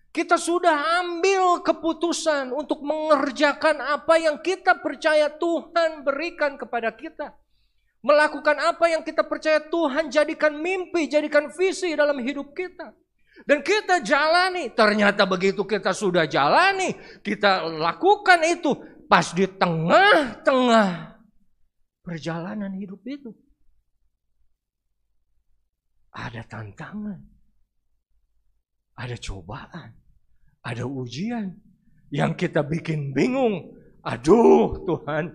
Kita sudah ambil keputusan untuk mengerjakan apa yang kita percaya Tuhan berikan kepada kita. Melakukan apa yang kita percaya Tuhan jadikan mimpi, jadikan visi dalam hidup kita. Dan kita jalani, ternyata begitu kita sudah jalani, kita lakukan itu pas di tengah-tengah perjalanan hidup itu. Ada tantangan, ada cobaan, ada ujian yang kita bikin bingung. Aduh Tuhan,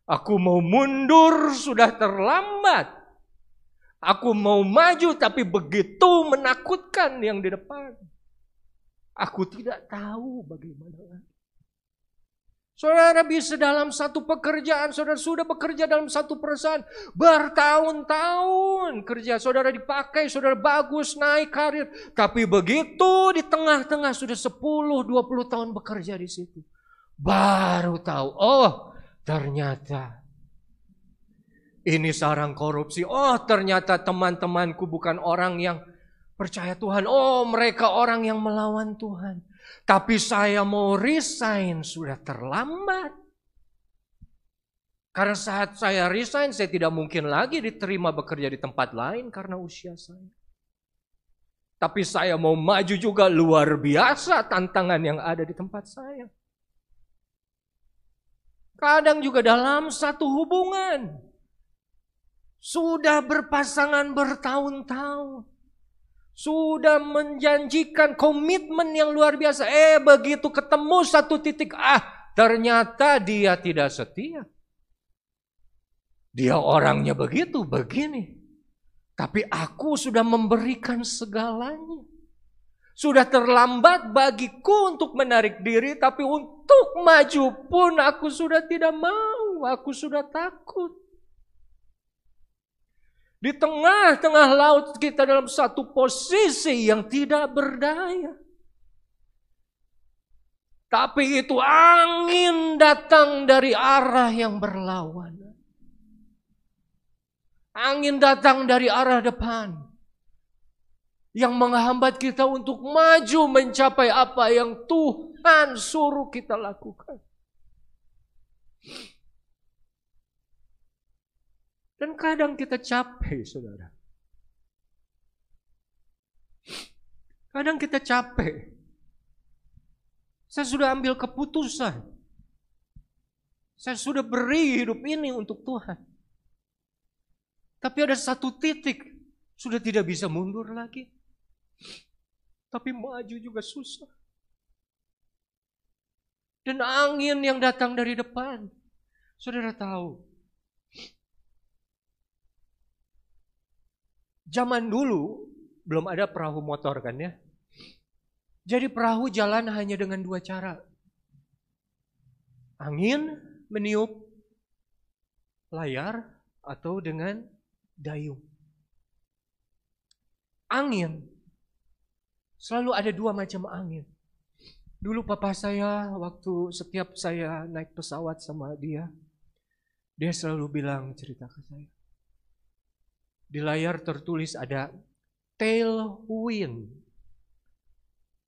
aku mau mundur sudah terlambat. Aku mau maju tapi begitu menakutkan yang di depan. Aku tidak tahu bagaimana. Saudara bisa dalam satu pekerjaan, saudara sudah bekerja dalam satu perusahaan bertahun-tahun kerja, saudara dipakai, saudara bagus, naik karir. Tapi begitu di tengah-tengah sudah 10-20 tahun bekerja di situ, baru tahu, oh ternyata ini sarang korupsi. Oh ternyata teman-temanku bukan orang yang percaya Tuhan. Oh mereka orang yang melawan Tuhan. Tapi saya mau resign sudah terlambat. Karena saat saya resign, saya tidak mungkin lagi diterima bekerja di tempat lain karena usia saya. Tapi saya mau maju juga, luar biasa tantangan yang ada di tempat saya. Kadang juga dalam satu hubungan, sudah berpasangan bertahun-tahun. Sudah menjanjikan komitmen yang luar biasa. Begitu ketemu satu titik, ternyata dia tidak setia. Dia orangnya begitu, begini. Tapi aku sudah memberikan segalanya. Sudah terlambat bagiku untuk menarik diri, tapi untuk maju pun aku sudah tidak mau. Aku sudah takut. Di tengah-tengah laut kita dalam satu posisi yang tidak berdaya. Tapi itu angin datang dari arah yang berlawanan. Angin datang dari arah depan. Yang menghambat kita untuk maju mencapai apa yang Tuhan suruh kita lakukan. Dan kadang kita capek, saudara. Kadang kita capek. Saya sudah ambil keputusan. Saya sudah beri hidup ini untuk Tuhan. Tapi ada satu titik, sudah tidak bisa mundur lagi. Tapi maju juga susah. Dan angin yang datang dari depan, saudara tahu. Zaman dulu belum ada perahu motor kan ya. Jadi perahu jalan hanya dengan dua cara. Angin meniup layar atau dengan dayung. Angin. Selalu ada dua macam angin. Dulu papa saya waktu setiap saya naik pesawat sama dia selalu bilang cerita ke saya. Di layar tertulis ada tailwind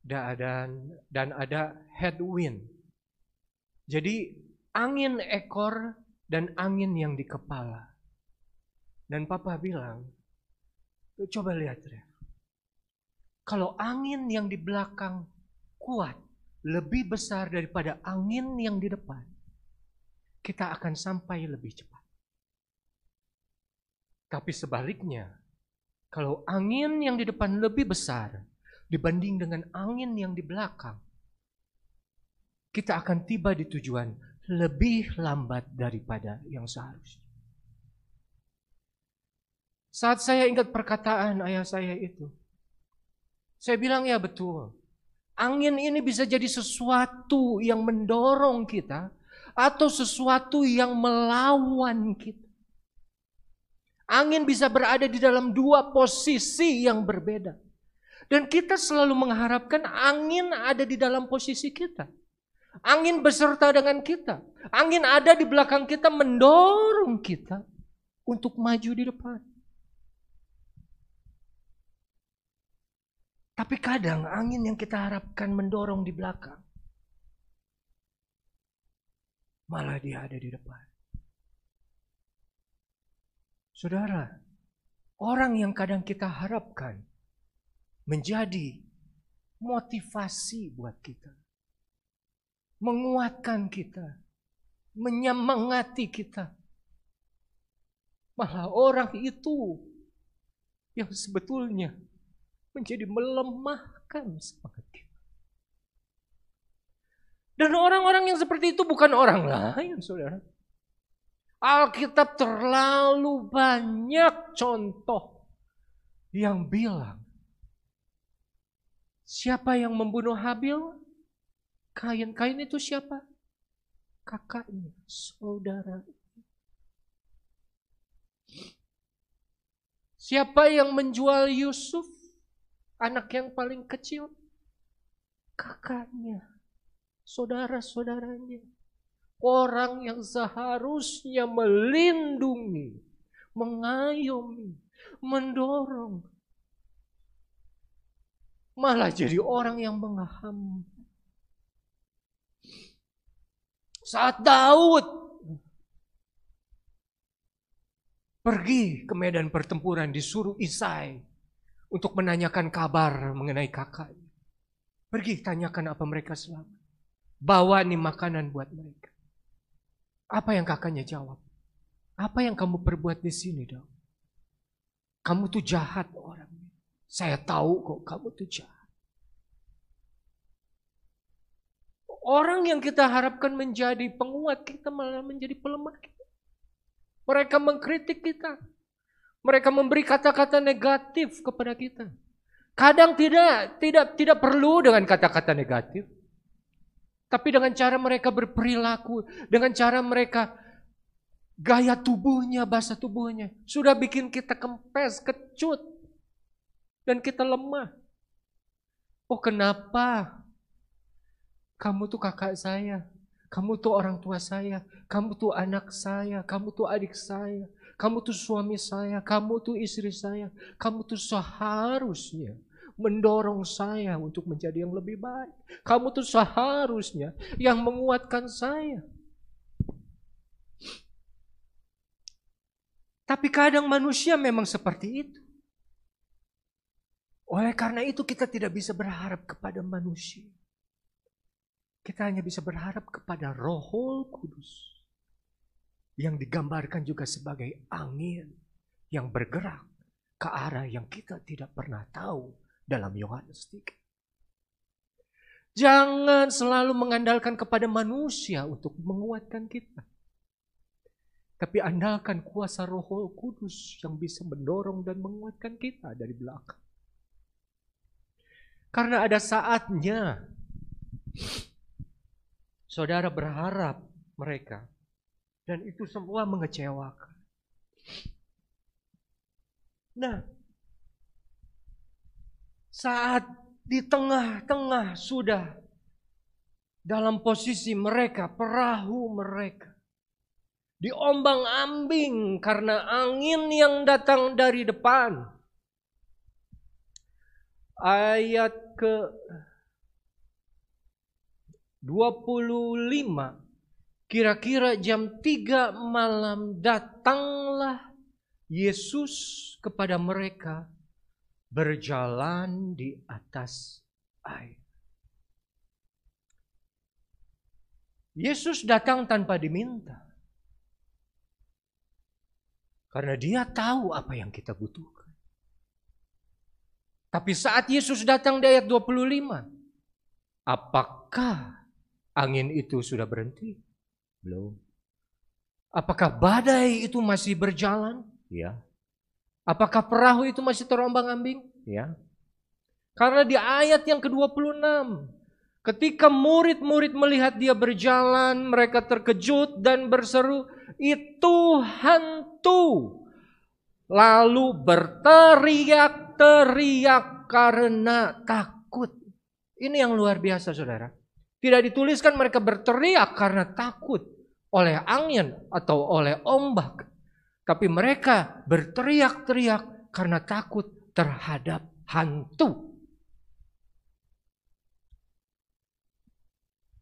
dan ada headwind. Jadi angin ekor dan angin yang di kepala. Dan papa bilang, coba lihat ya. Kalau angin yang di belakang kuat, lebih besar daripada angin yang di depan, kita akan sampai lebih cepat. Tapi sebaliknya, kalau angin yang di depan lebih besar dibanding dengan angin yang di belakang, kita akan tiba di tujuan lebih lambat daripada yang seharusnya. Saat saya ingat perkataan ayah saya itu, saya bilang ya betul. Angin ini bisa jadi sesuatu yang mendorong kita atau sesuatu yang melawan kita. Angin bisa berada di dalam dua posisi yang berbeda. Dan kita selalu mengharapkan angin ada di dalam posisi kita. Angin beserta dengan kita. Angin ada di belakang kita mendorong kita untuk maju di depan. Tapi kadang angin yang kita harapkan mendorong di belakang, malah dia ada di depan. Saudara, orang yang kadang kita harapkan menjadi motivasi buat kita, menguatkan kita, menyemangati kita, malah orang itu yang sebetulnya menjadi melemahkan semangat kita. Dan orang-orang yang seperti itu bukan orang lain, saudara. Alkitab terlalu banyak contoh yang bilang, siapa yang membunuh Habil? Kain. Kain itu siapa? Kakaknya, saudara. Siapa yang menjual Yusuf? Anak yang paling kecil? Kakaknya, saudara-saudaranya. Orang yang seharusnya melindungi, mengayomi, mendorong. Malah jadi orang yang menghambat. Saat Daud pergi ke medan pertempuran, disuruh Isai untuk menanyakan kabar mengenai kakaknya. Pergi tanyakan apa mereka selamat. Bawa nih makanan buat mereka. Apa yang kakaknya jawab? Apa yang kamu perbuat di sini, Daud? Kamu tuh jahat orangnya. Saya tahu kok kamu tuh jahat. Orang yang kita harapkan menjadi penguat kita malah menjadi pelemah kita. Mereka mengkritik kita. Mereka memberi kata-kata negatif kepada kita. Kadang tidak perlu dengan kata-kata negatif. Tapi dengan cara mereka berperilaku, dengan cara mereka Gaya tubuhnya, bahasa tubuhnya sudah bikin kita kempes, kecut. Dan kita lemah. Oh, kenapa? Kamu tuh kakak saya. Kamu tuh orang tua saya. Kamu tuh anak saya. Kamu tuh adik saya. Kamu tuh suami saya. Kamu tuh istri saya. Kamu tuh seharusnya mendorong saya untuk menjadi yang lebih baik. Kamu tuh seharusnya yang menguatkan saya. Tapi kadang manusia memang seperti itu. Oleh karena itu kita tidak bisa berharap kepada manusia. Kita hanya bisa berharap kepada Roh Kudus. Yang digambarkan juga sebagai angin yang bergerak ke arah yang kita tidak pernah tahu dalam Yohanes 3. Jangan selalu mengandalkan kepada manusia untuk menguatkan kita. Tapi andalkan kuasa Roh Kudus yang bisa mendorong dan menguatkan kita dari belakang. Karena ada saatnya saudara berharap mereka dan itu semua mengecewakan. Nah, saat di tengah-tengah sudah dalam posisi mereka, perahu mereka diombang-ambing karena angin yang datang dari depan. Ayat ke 25, kira-kira jam 3 malam datanglah Yesus kepada mereka berjalan di atas air. Yesus datang tanpa diminta. Karena dia tahu apa yang kita butuhkan. Tapi saat Yesus datang di ayat 25, apakah angin itu sudah berhenti? Belum. Apakah badai itu masih berjalan? Ya. Apakah perahu itu masih terombang-ambing? Ya. Karena di ayat yang ke-26, ketika murid-murid melihat dia berjalan, mereka terkejut dan berseru, "Itu hantu!" Lalu berteriak-teriak karena takut. Ini yang luar biasa, saudara. Tidak dituliskan mereka berteriak karena takut oleh angin atau oleh ombak. Tapi mereka berteriak-teriak karena takut terhadap hantu.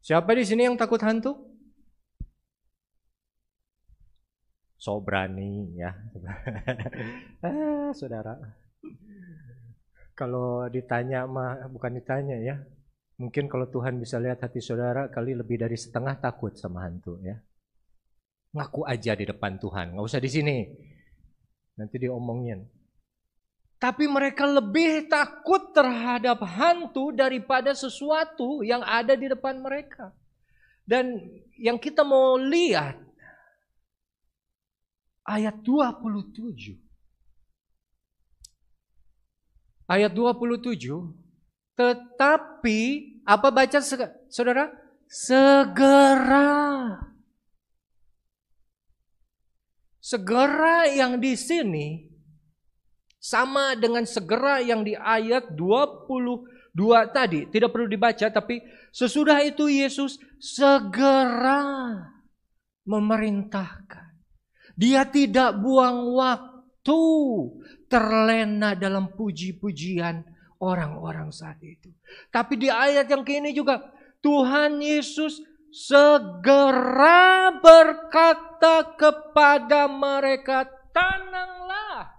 Siapa di sini yang takut hantu? So berani ya. Saudara. Kalau ditanya mah bukan ditanya ya. Mungkin kalau Tuhan bisa lihat hati saudara kali lebih dari setengah takut sama hantu ya. Ngaku aja di depan Tuhan, nggak usah di sini. Nanti diomongin. Tapi mereka lebih takut terhadap hantu daripada sesuatu yang ada di depan mereka. Dan yang kita mau lihat ayat 27. Ayat 27. Tetapi apa baca saudara? Segera. Segera yang di sini sama dengan segera yang di ayat 22 tadi. Tidak perlu dibaca, tapi sesudah itu Yesus segera memerintahkan. Dia tidak buang waktu terlena dalam puji-pujian orang-orang saat itu. Tapi di ayat yang kini juga Tuhan Yesus segera berkata kepada mereka, "Tenanglah,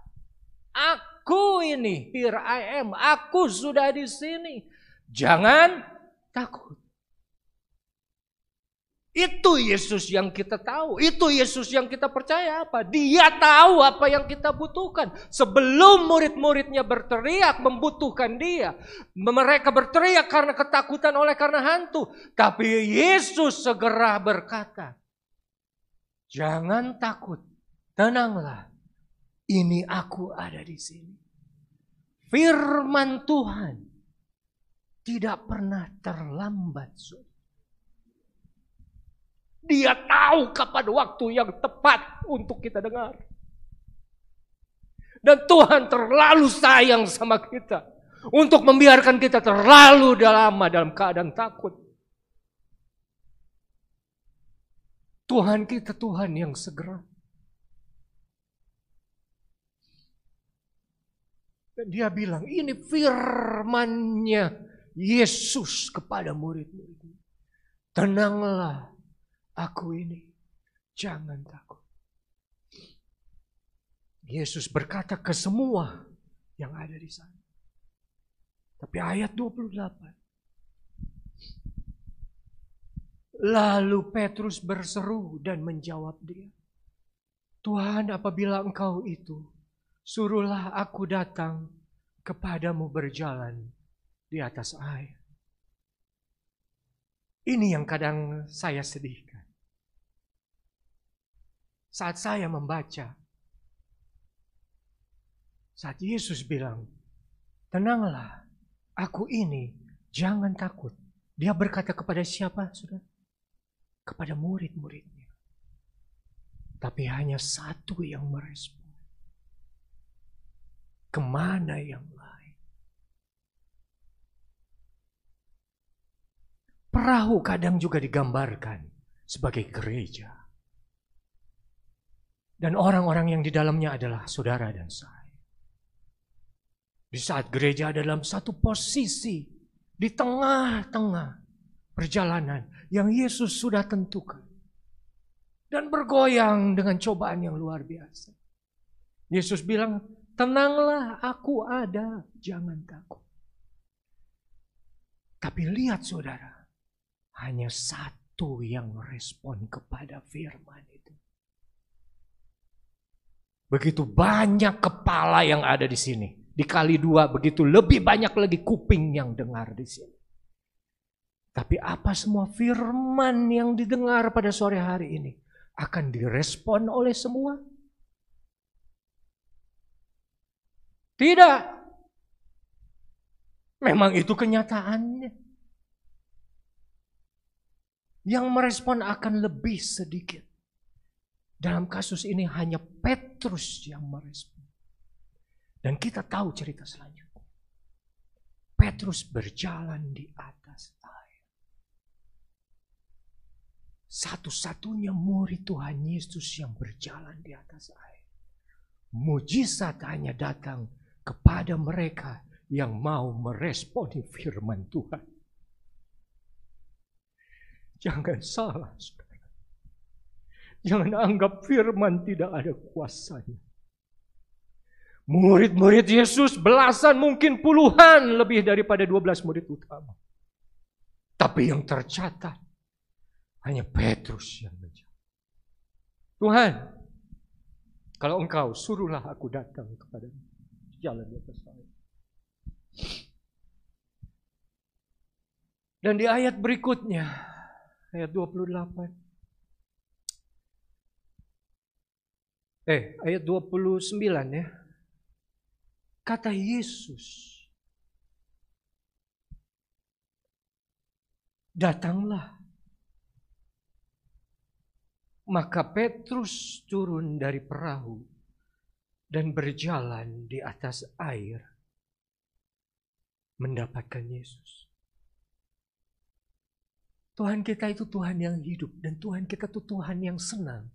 aku ini, here I am, aku sudah di sini. Jangan takut." Itu Yesus yang kita tahu. Itu Yesus yang kita percaya apa? Dia tahu apa yang kita butuhkan. Sebelum murid-muridnya berteriak membutuhkan dia. Mereka berteriak karena ketakutan oleh karena hantu. Tapi Yesus segera berkata, "Jangan takut, tenanglah. Ini aku ada di sini." Firman Tuhan tidak pernah terlambat. Dia tahu kapan waktu yang tepat untuk kita dengar. Dan Tuhan terlalu sayang sama kita untuk membiarkan kita terlalu lama dalam keadaan takut. Tuhan kita Tuhan yang segera. Dan dia bilang, ini firman-Nya Yesus kepada murid-muridnya. Tenanglah, aku ini, jangan takut. Yesus berkata ke semua yang ada di sana. Tapi ayat 28. Lalu Petrus berseru dan menjawab dia. Tuhan, apabila Engkau itu, suruhlah aku datang kepadamu berjalan di atas air. Ini yang kadang saya sedihkan. Saat saya membaca, saat Yesus bilang, tenanglah, aku ini, jangan takut. Dia berkata kepada siapa, saudara? Kepada murid-muridnya. Tapi hanya satu yang merespon. Kemana yang lain? Perahu kadang juga digambarkan sebagai gereja. Dan orang-orang yang di dalamnya adalah saudara dan saya. Di saat gereja dalam satu posisi di tengah-tengah perjalanan yang Yesus sudah tentukan. Dan bergoyang dengan cobaan yang luar biasa. Yesus bilang, tenanglah, aku ada, jangan takut. Tapi lihat saudara, hanya satu yang merespon kepada firman itu. Begitu banyak kepala yang ada di sini. Dikali 2 begitu lebih banyak lagi kuping yang dengar di sini. Tapi apa semua firman yang didengar pada sore hari ini akan direspon oleh semua? Tidak. Memang itu kenyataannya. Yang merespon akan lebih sedikit. Dalam kasus ini hanya Petrus yang merespon. Dan kita tahu cerita selanjutnya. Petrus berjalan di atas air. Satu-satunya murid Tuhan Yesus yang berjalan di atas air. Mujizat hanya datang kepada mereka yang mau meresponi firman Tuhan. Jangan salah, saudara. Jangan anggap firman tidak ada kuasanya. Murid-murid Yesus belasan, mungkin puluhan lebih daripada 12 murid utama. Tapi yang tercatat hanya Petrus yang menjawab. Tuhan, kalau Engkau suruhlah aku datang kepada jalan di atas air. Dan di ayat berikutnya, ayat 28. Ayat 29 ya. Kata Yesus, datanglah. Maka Petrus turun dari perahu dan berjalan di atas air mendapatkan Yesus. Tuhan kita itu Tuhan yang hidup dan Tuhan kita itu Tuhan yang senang.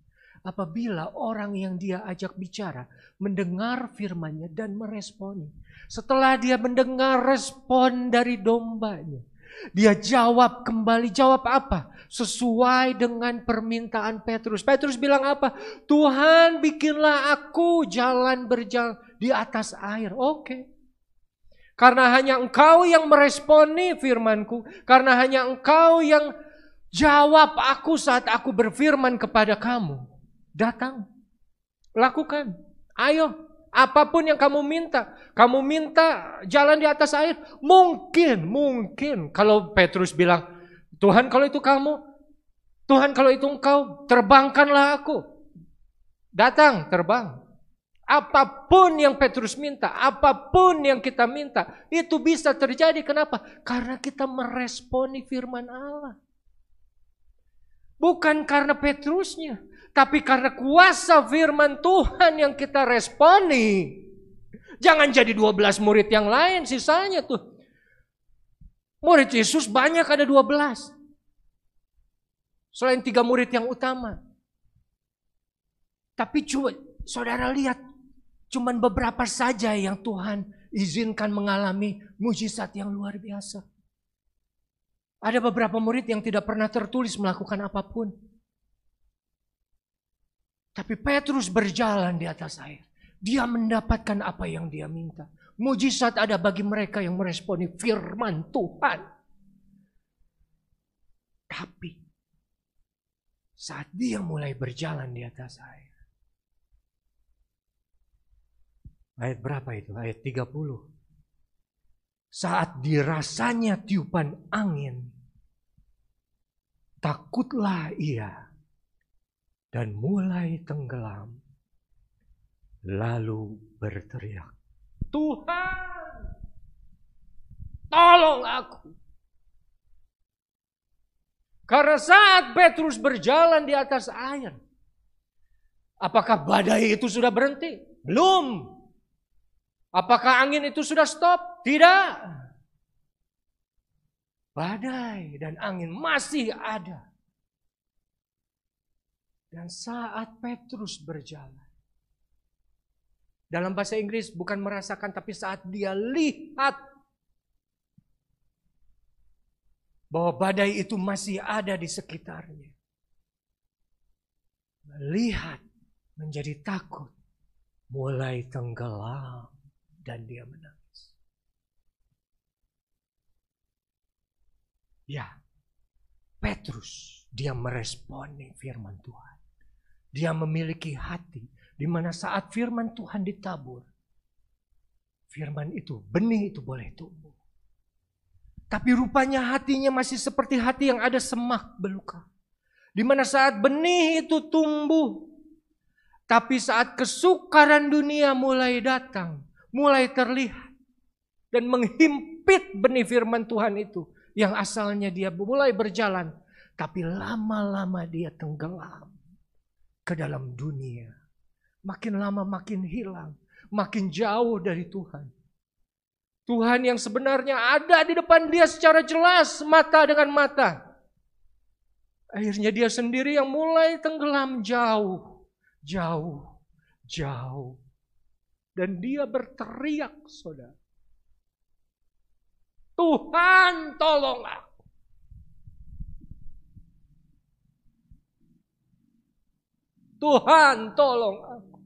Apabila orang yang dia ajak bicara mendengar firman-Nya dan meresponi. Setelah dia mendengar respon dari dombanya, dia jawab kembali. Jawab apa? Sesuai dengan permintaan Petrus. Petrus bilang apa? Tuhan, bikinlah aku berjalan di atas air. Oke. Karena hanya Engkau yang meresponi firman-Ku. Karena hanya Engkau yang jawab aku saat aku berfirman kepada kamu. Datang, lakukan, ayo, apapun yang kamu minta jalan di atas air, mungkin, kalau Petrus bilang, Tuhan kalau itu kamu, Tuhan kalau itu Engkau, terbangkanlah aku, datang, terbang. Apapun yang Petrus minta, apapun yang kita minta, itu bisa terjadi, kenapa? Karena kita meresponi firman Allah. Bukan karena Petrusnya, tapi karena kuasa firman Tuhan yang kita responi. Jangan jadi 12 murid yang lain sisanya tuh. Murid Yesus banyak, ada 12. Selain 3 murid yang utama. Tapi coba saudara lihat, cuman beberapa saja yang Tuhan izinkan mengalami mujizat yang luar biasa. Ada beberapa murid yang tidak pernah tertulis melakukan apapun. Tapi Petrus berjalan di atas air. Dia mendapatkan apa yang dia minta. Mujizat ada bagi mereka yang meresponi firman Tuhan. Tapi saat dia mulai berjalan di atas air. Ayat berapa itu? Ayat 30. Saat dirasanya tiupan angin, takutlah ia dan mulai tenggelam. Lalu berteriak, Tuhan, tolong aku. Karena saat Petrus berjalan di atas air, apakah badai itu sudah berhenti? Belum. Apakah angin itu sudah stop? Tidak. Badai dan angin masih ada. Dan saat Petrus berjalan, dalam bahasa Inggris bukan merasakan, tapi saat dia lihat bahwa badai itu masih ada di sekitarnya, melihat menjadi takut, mulai tenggelam. Dan dia menangis. Ya, Petrus, dia meresponi firman Tuhan. Dia memiliki hati di mana saat firman Tuhan ditabur, firman itu, benih itu boleh tumbuh. Tapi rupanya hatinya masih seperti hati yang ada semak belukar. Di mana saat benih itu tumbuh, tapi saat kesukaran dunia mulai datang, mulai terlihat dan menghimpit benih firman Tuhan itu yang asalnya dia mulai berjalan, tapi lama-lama dia tenggelam ke dalam dunia. Makin lama makin hilang, makin jauh dari Tuhan. Tuhan yang sebenarnya ada di depan dia secara jelas, mata dengan mata. Akhirnya dia sendiri yang mulai tenggelam jauh, jauh, jauh. Dan dia berteriak, saudara, Tuhan tolong aku. Tuhan tolong aku.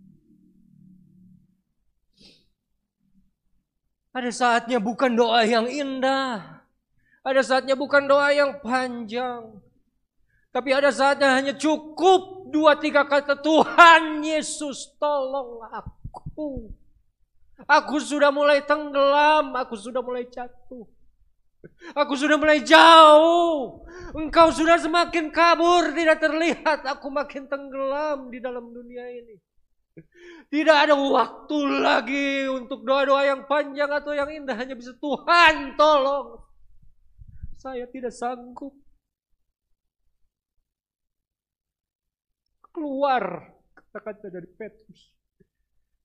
Ada saatnya bukan doa yang indah. Ada saatnya bukan doa yang panjang. Tapi ada saatnya hanya cukup 2-3 kata, Tuhan Yesus tolong aku. Aku sudah mulai tenggelam, aku sudah mulai jatuh. Aku sudah mulai jauh. Engkau sudah semakin kabur, tidak terlihat. Aku makin tenggelam di dalam dunia ini. Tidak ada waktu lagi untuk doa-doa yang panjang atau yang indah. Hanya bisa Tuhan tolong. Saya tidak sanggup. Keluar kata-kata dari Petrus.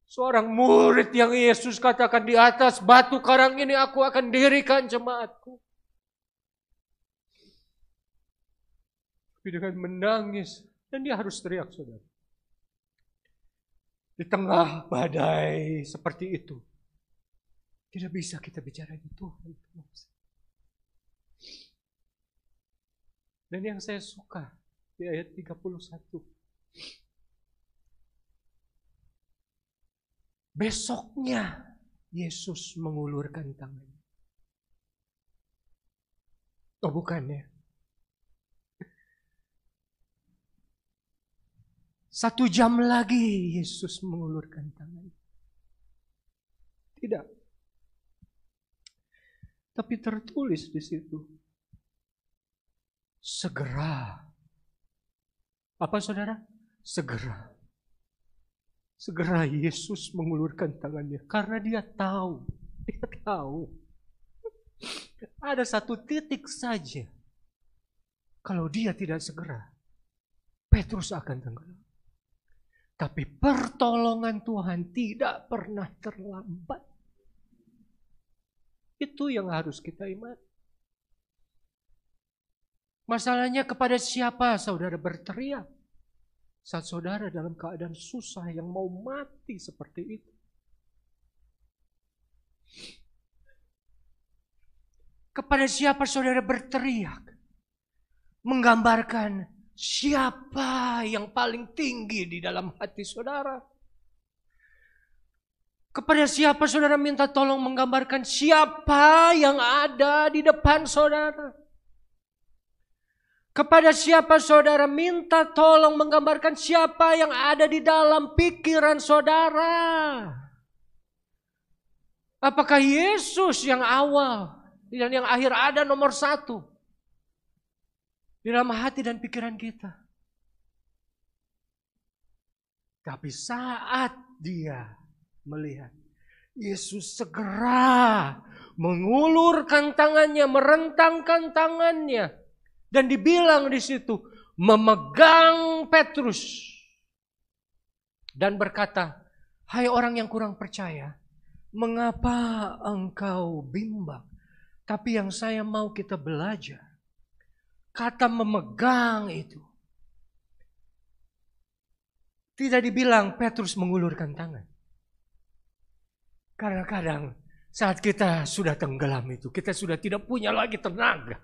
Seorang murid yang Yesus katakan, di atas batu karang ini aku akan dirikan jemaatku. Tapi dengan menangis, dan dia harus teriak, saudara. Di tengah badai seperti itu, tidak bisa kita bicara di Tuhan. Dan yang saya suka di ayat 31. Besoknya Yesus mengulurkan tangannya. Oh bukan ya. 1 jam lagi Yesus mengulurkan tangannya. Tidak. Tapi tertulis di situ. Segera. Apa saudara? Segera. Segera Yesus mengulurkan tangannya. Karena dia tahu. Dia tahu. Ada satu titik saja. Kalau dia tidak segera, Petrus akan tenggelam. Tapi pertolongan Tuhan tidak pernah terlambat. Itu yang harus kita imani. Masalahnya kepada siapa saudara berteriak saat saudara dalam keadaan susah yang mau mati seperti itu? Kepada siapa saudara berteriak? Menggambarkan siapa yang paling tinggi di dalam hati saudara? Kepada siapa saudara minta tolong menggambarkan siapa yang ada di depan saudara? Kepada siapa saudara minta tolong menggambarkan siapa yang ada di dalam pikiran saudara? Apakah Yesus yang awal dan yang akhir ada nomor 1 di dalam hati dan pikiran kita? Tapi saat dia melihat Yesus segera mengulurkan tangannya, merentangkan tangannya, dan dibilang di situ memegang Petrus dan berkata, "Hai orang yang kurang percaya, mengapa engkau bimbang?" Tapi yang saya mau kita belajar, kata memegang itu tidak dibilang Petrus mengulurkan tangan. Kadang-kadang saat kita sudah tenggelam itu, kita sudah tidak punya lagi tenaga.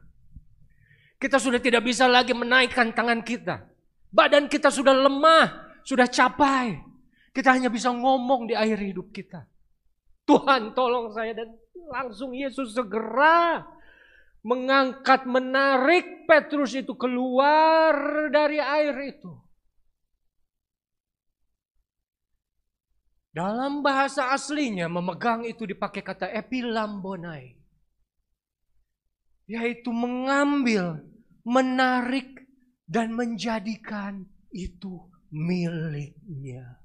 Kita sudah tidak bisa lagi menaikkan tangan kita. Badan kita sudah lemah, sudah capai. Kita hanya bisa ngomong di akhir hidup kita, "Tuhan tolong saya," dan langsung Yesus segera mengangkat, menarik Petrus itu keluar dari air itu. Dalam bahasa aslinya memegang itu dipakai kata epilambonai, yaitu mengambil, menarik, dan menjadikan itu miliknya.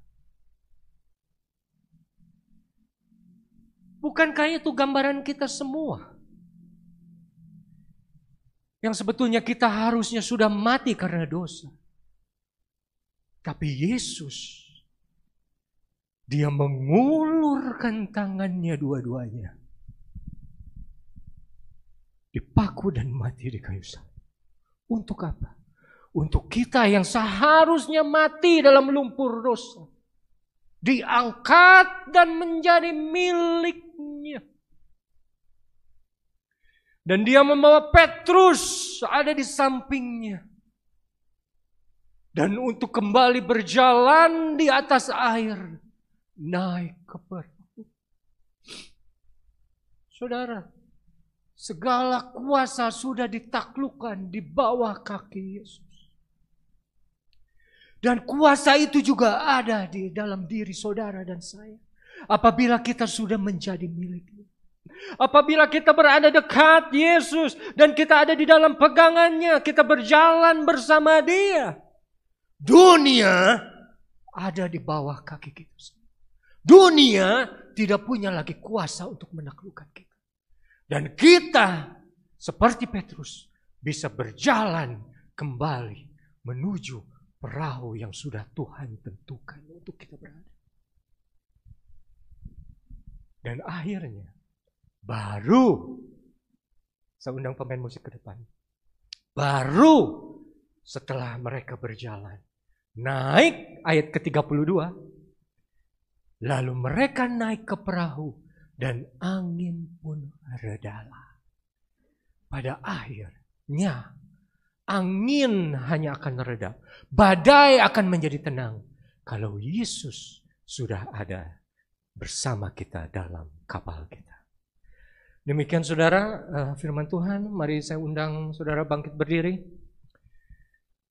Bukankah itu gambaran kita semua? Yang sebetulnya kita harusnya sudah mati karena dosa. Tapi Yesus, dia mengulurkan tangannya dua-duanya, dipaku dan mati di kayu salib. Untuk apa? Untuk kita yang seharusnya mati dalam lumpur dosa, diangkat dan menjadi miliknya. Dan dia membawa Petrus ada di sampingnya. Dan untuk kembali berjalan di atas air, naik ke perahu. Saudara, segala kuasa sudah ditaklukkan di bawah kaki Yesus. Dan kuasa itu juga ada di dalam diri saudara dan saya. Apabila kita sudah menjadi miliknya. Apabila kita berada dekat Yesus dan kita ada di dalam pegangannya, kita berjalan bersama Dia. Dunia ada di bawah kaki kita. Dunia tidak punya lagi kuasa untuk menaklukkan kita. Dan kita seperti Petrus bisa berjalan kembali menuju perahu yang sudah Tuhan tentukan untuk kita berada. Dan akhirnya baru, saya undang pemain musik ke depan. Baru setelah mereka berjalan, naik ayat ke-32. Lalu mereka naik ke perahu dan angin pun redalah. Pada akhirnya angin hanya akan reda. Badai akan menjadi tenang kalau Yesus sudah ada bersama kita dalam kapal kita. Demikian saudara firman Tuhan. Mari saya undang saudara bangkit berdiri.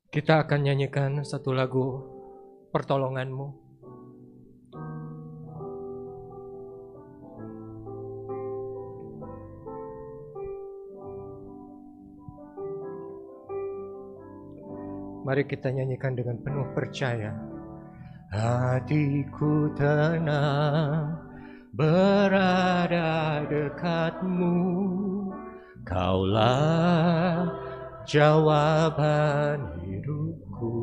Kita akan nyanyikan satu lagu Pertolonganmu. Mari kita nyanyikan dengan penuh percaya. Hatiku tenang berada dekatmu, Kaulah jawaban hidupku.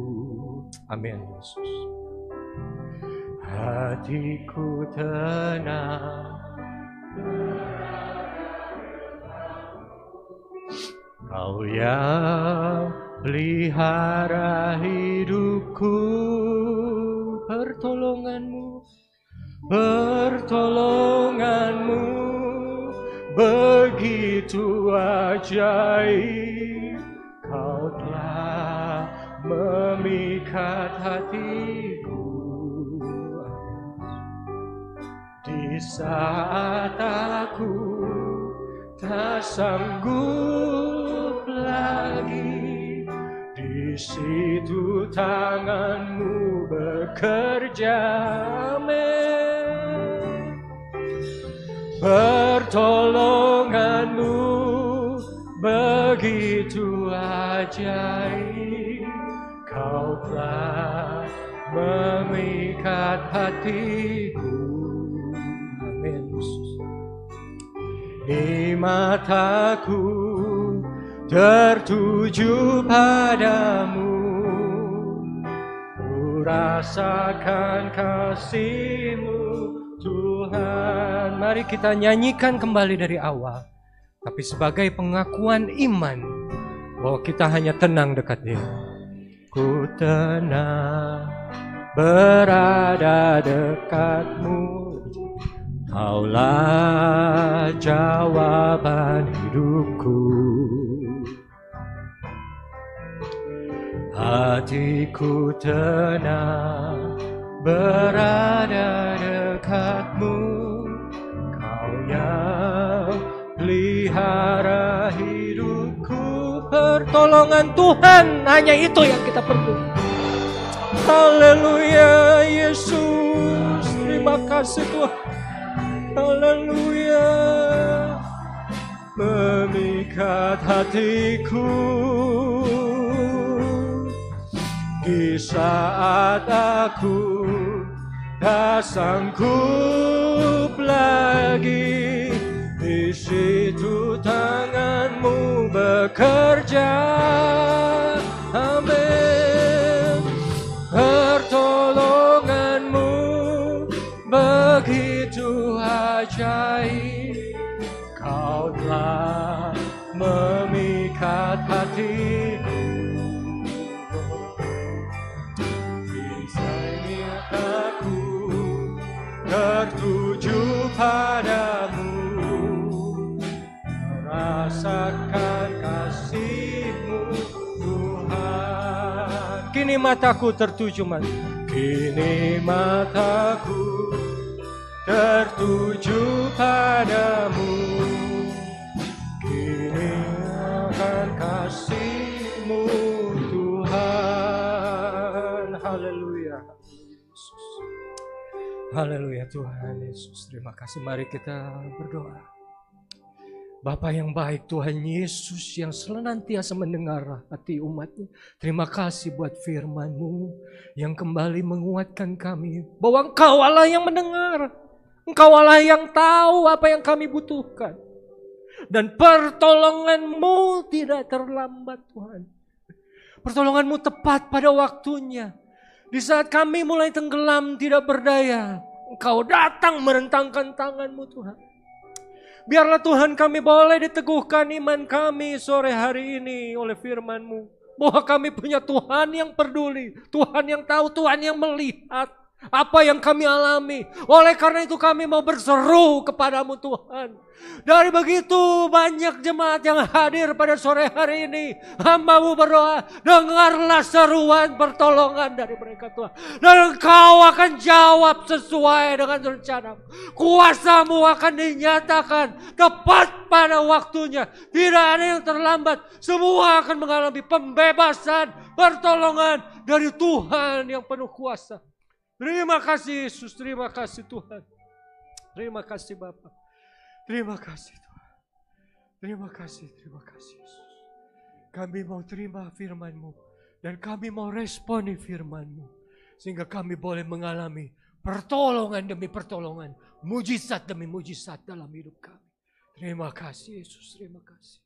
Amin Yesus. Hatiku tenang, Kau yang pelihara hidupku, pertolonganmu begitu ajaib. Kau telah memikat hatiku di saat aku tak sanggup lagi. Di situ tanganmu bekerja, amin. Pertolonganmu begitu ajaib. Kau telah memikat hatiku, amin. Di mataku tertuju padamu, ku rasakan kasih-Mu Tuhan. Mari kita nyanyikan kembali dari awal, tapi sebagai pengakuan iman bahwa kita hanya tenang dekat Dia. Ku tenang berada dekat-Mu, Kaulah jawaban hidupku. Hatiku tenang berada dekat-Mu, Kau yang pelihara hidupku. Pertolongan Tuhan, hanya itu yang kita perlu. Haleluya Yesus, terima kasih Tuhan. Haleluya, memikat hatiku di saat aku tak sanggup lagi. Di situ tangan-Mu bekerja, amin. Pertolongan-Mu begitu ajaib. Kau telah memikat hatiku. Bisanya aku tertuju padamu, merasakan kasih-Mu Tuhan. Kini mataku tertuju, kini mataku tertuju padamu, kini akan kasih-Mu Tuhan. Haleluya, haleluya Tuhan Yesus, terima kasih. Mari kita berdoa. Bapa yang baik, Tuhan Yesus yang senantiasa mendengar hati umat-Nya, terima kasih buat firman-Mu yang kembali menguatkan kami bahwa Engkau Allah yang mendengar, Engkau Allah yang tahu apa yang kami butuhkan, dan pertolongan-Mu tidak terlambat Tuhan. Pertolongan-Mu tepat pada waktunya. Di saat kami mulai tenggelam tidak berdaya, Engkau datang merentangkan tangan-Mu Tuhan. Biarlah Tuhan kami boleh diteguhkan iman kami sore hari ini oleh firman-Mu, bahwa kami punya Tuhan yang peduli, Tuhan yang tahu, Tuhan yang melihat apa yang kami alami. Oleh karena itu kami mau berseru kepadamu Tuhan. Dari begitu banyak jemaat yang hadir pada sore hari ini, hamba-Mu berdoa, dengarlah seruan pertolongan dari mereka Tuhan. Dan Engkau akan jawab sesuai dengan rencana-Mu. Kuasa-Mu akan dinyatakan tepat pada waktunya. Tidak ada yang terlambat. Semua akan mengalami pembebasan, pertolongan dari Tuhan yang penuh kuasa. Terima kasih Yesus, terima kasih Tuhan. Terima kasih Bapa. Terima kasih Tuhan. Terima kasih Yesus. Kami mau terima firman-Mu dan kami mau responi firman-Mu, sehingga kami boleh mengalami pertolongan demi pertolongan, mujizat demi mujizat dalam hidup kami. Terima kasih Yesus, terima kasih.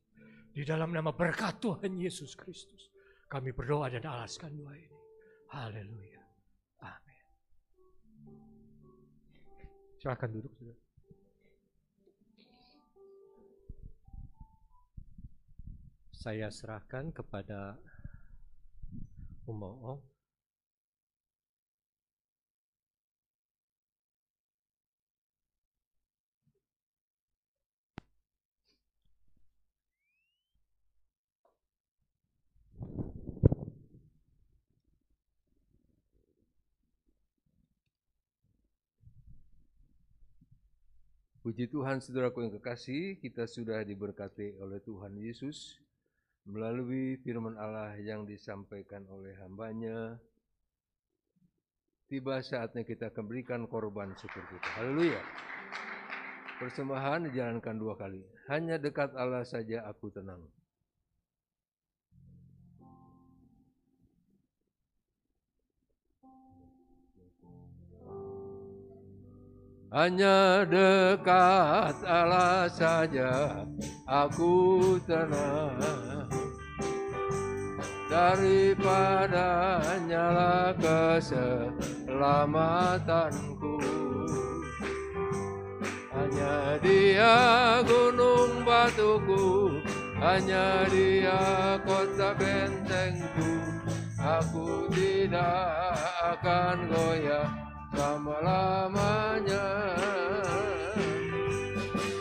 Di dalam nama berkat Tuhan Yesus Kristus, kami berdoa dan alaskan doa ini. Haleluya. Amin. Silakan duduk, saudara. Saya serahkan kepada Umoong. Puji Tuhan, saudaraku yang kekasih, kita sudah diberkati oleh Tuhan Yesus melalui firman Allah yang disampaikan oleh hamba-Nya. Tiba saatnya kita akan berikan korban syukur kita. Haleluya. Persembahan dijalankan 2 kali. Hanya dekat Allah saja aku tenang. Hanya dekat Allah saja aku tenang, daripada nyala keselamatanku. Hanya Dia gunung batuku, hanya Dia kota bentengku. Aku tidak akan goyah selama-lamanya.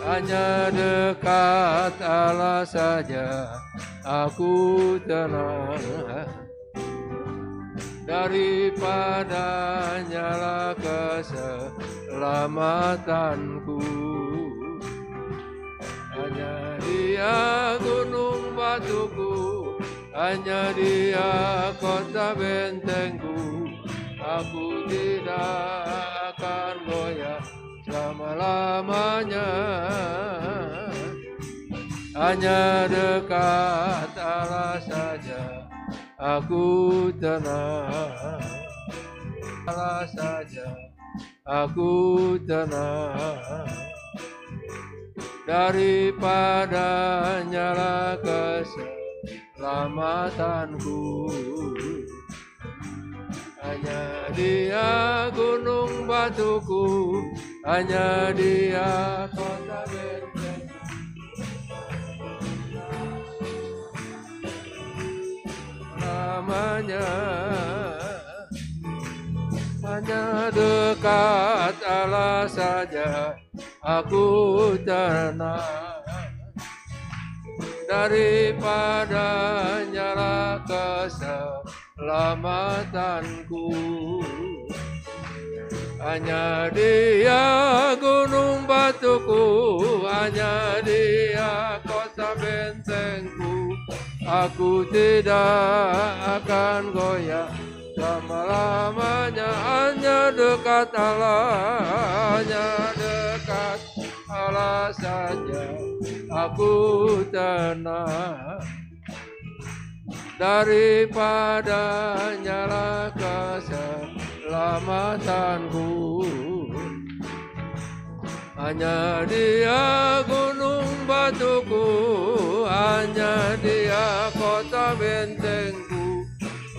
Hanya dekat Allah saja aku tenang, daripada nyala keselamatanku. Hanya Dia gunung batuku, hanya Dia kota bentengku. Aku tidak akan goyah selama-lamanya. Hanya dekat Allah saja aku tenang, Allah saja aku tenang, daripada nyala keselamatanku. Hanya Dia gunung batuku, hanya Dia kota bentengku. Namanya hanya dekat Allah saja aku tenang, daripada nyala keselamatanku. Hanya Dia gunung batuku, hanya Dia kota bentengku. Aku tidak akan goyah selama-lamanya. Hanya dekat Allah, hanya dekat Allah saja aku tenang, daripada nyala keselamatanku. Hanya Dia gunung batuku, hanya Dia kota bentengku.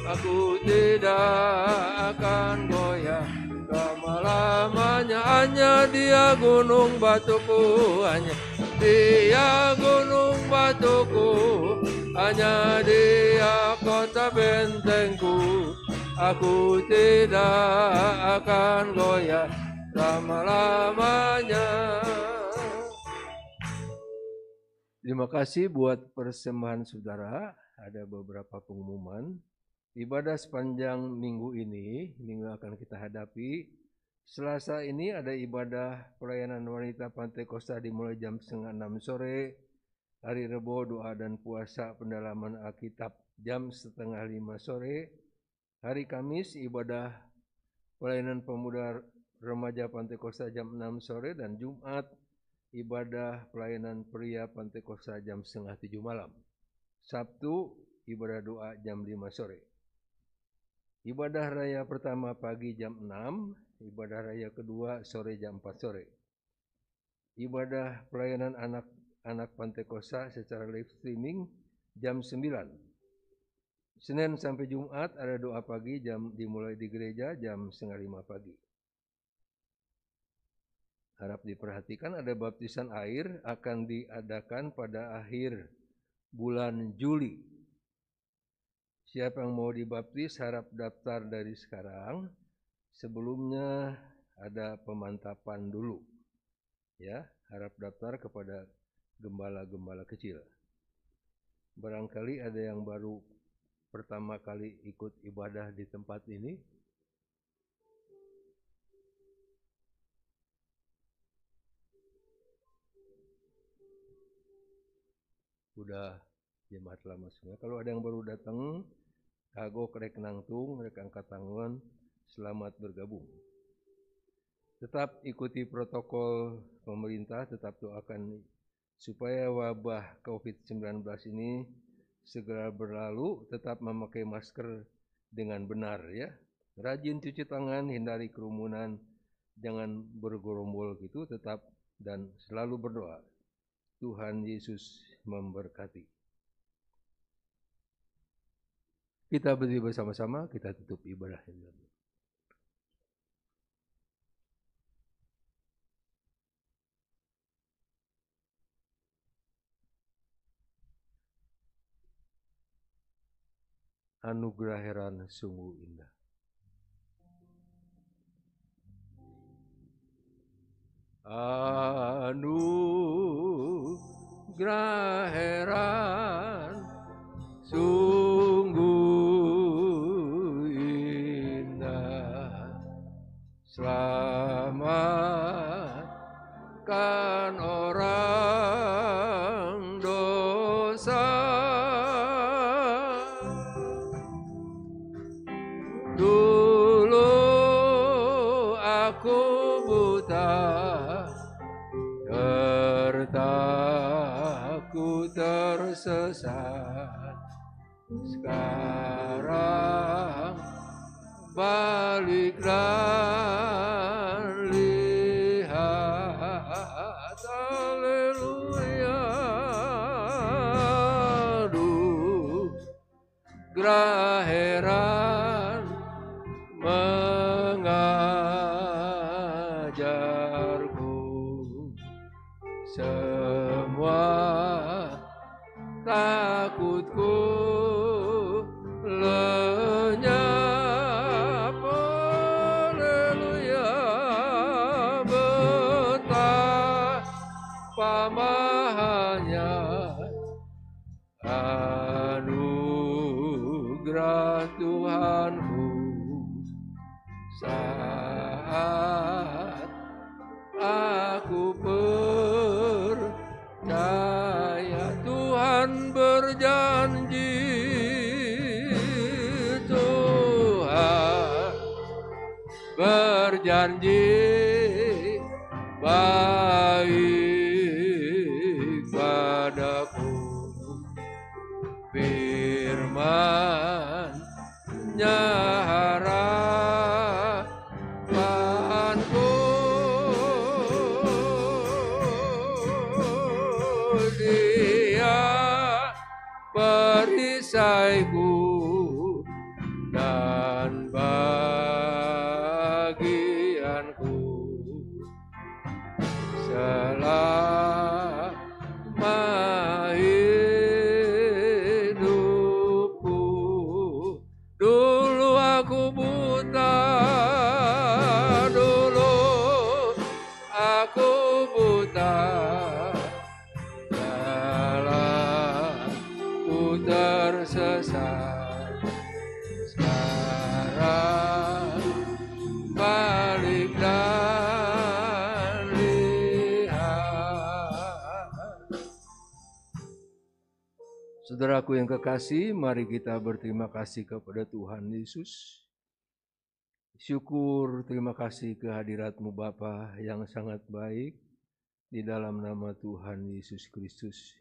Aku tidak akan goyah selama-lamanya. Hanya Dia gunung batuku, hanya Dia gunung batuku, hanya Dia kota bentengku. Aku tidak akan goyah selama-lamanya. Terima kasih buat persembahan saudara. Ada beberapa pengumuman. Ibadah sepanjang minggu ini, minggu akan kita hadapi. Selasa ini ada ibadah pelayanan wanita Pantai Kosta dimulai jam 5:30 sore. Hari Rebo doa dan puasa pendalaman Alkitab jam 4:30 sore. Hari Kamis ibadah pelayanan pemuda remaja Pantai Kosta jam 6 sore. Dan Jumat ibadah pelayanan pria Pantai Kosta jam 6:30 malam. Sabtu ibadah doa jam 5 sore. Ibadah raya pertama pagi jam 6, ibadah raya kedua sore jam 4 sore. Ibadah pelayanan anak-anak Pantai Kosta secara live streaming jam 9. Senin sampai Jumat ada doa pagi dimulai di gereja jam 4:30 pagi. Harap diperhatikan ada baptisan air akan diadakan pada akhir bulan Juli. Siapa yang mau dibaptis harap daftar dari sekarang. Sebelumnya ada pemantapan dulu. Ya, harap daftar kepada gembala-gembala kecil. Barangkali ada yang baru pertama kali ikut ibadah di tempat ini. Udah jemaat lama semua. Kalau ada yang baru datang, kagok rek nangtung, rek angkat tangan, selamat bergabung. Tetap ikuti protokol pemerintah, tetap doakan supaya wabah COVID-19 ini segera berlalu, tetap memakai masker dengan benar ya. Rajin cuci tangan, hindari kerumunan, jangan bergerombol gitu, tetap dan selalu berdoa. Tuhan Yesus memberkati. Kita berdiri bersama-sama, kita tutup ibadah ini. Anugerah heran sungguh indah. Anugerah heran sungguh indah. Selamatkan orang dosa. Dulu aku buta, tertakut tersesat. Sekarang balik dan lihat, haleluya. Aduh, gerah heran mengajarku semua takutku lenyap, haleluya. Betapa mahanya anugerah Tuhanku saat aku percaya. Tuhan berjanji, Tuhan berjanji baik padaku. Firman-Nya harapanku, Dia perisaiku dan bagianku. Selama hidupku, dulu aku buta, dulu aku buta, dalamku tersesat. Sekarang balik dan lihat. Saudaraku yang kekasih, mari kita berterima kasih kepada Tuhan Yesus. Syukur, terima kasih kehadirat-Mu Bapa yang sangat baik di dalam nama Tuhan Yesus Kristus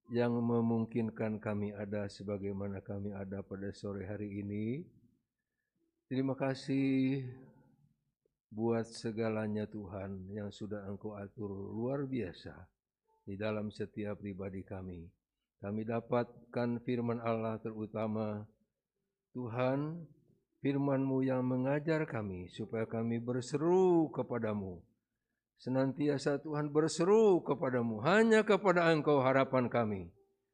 yang memungkinkan kami ada sebagaimana kami ada pada sore hari ini. Terima kasih buat segalanya Tuhan yang sudah Engkau atur luar biasa di dalam setiap pribadi kami. Kami dapatkan firman Allah terutama Tuhan, firman-Mu yang mengajar kami supaya kami berseru kepadamu. Senantiasa Tuhan berseru kepadamu, hanya kepada Engkau harapan kami,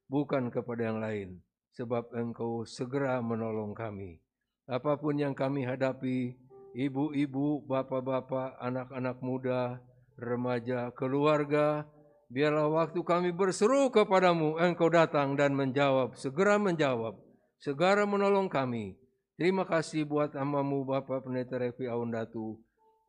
bukan kepada yang lain, sebab Engkau segera menolong kami. Apapun yang kami hadapi, ibu-ibu, bapak-bapak, anak-anak muda, remaja, keluarga, biarlah waktu kami berseru kepadamu, Engkau datang dan menjawab, segera menolong kami. Terima kasih buat hamba-Mu Bapak Pendeta Revi Aundatu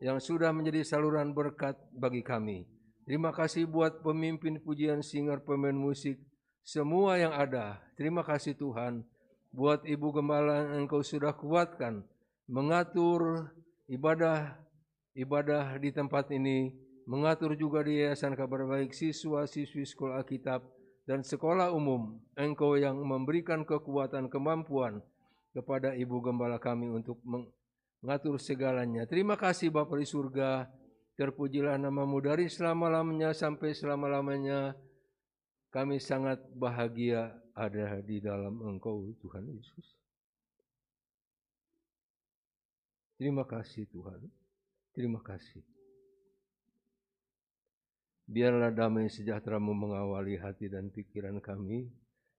yang sudah menjadi saluran berkat bagi kami. Terima kasih buat pemimpin pujian, singer, pemain musik, semua yang ada. Terima kasih Tuhan buat Ibu Gembala yang Engkau sudah kuatkan mengatur ibadah di tempat ini, mengatur juga di Yayasan Kabar Baik siswa-siswi sekolah Alkitab dan sekolah umum. Engkau yang memberikan kekuatan, kemampuan kepada Ibu Gembala kami untuk mengatur segalanya. Terima kasih Bapa di surga, terpujilah nama-Mu dari selama-lamanya sampai selama-lamanya. Kami sangat bahagia ada di dalam Engkau Tuhan Yesus. Terima kasih Tuhan, terima kasih. Biarlah damai sejahtera-Mu mengawali hati dan pikiran kami,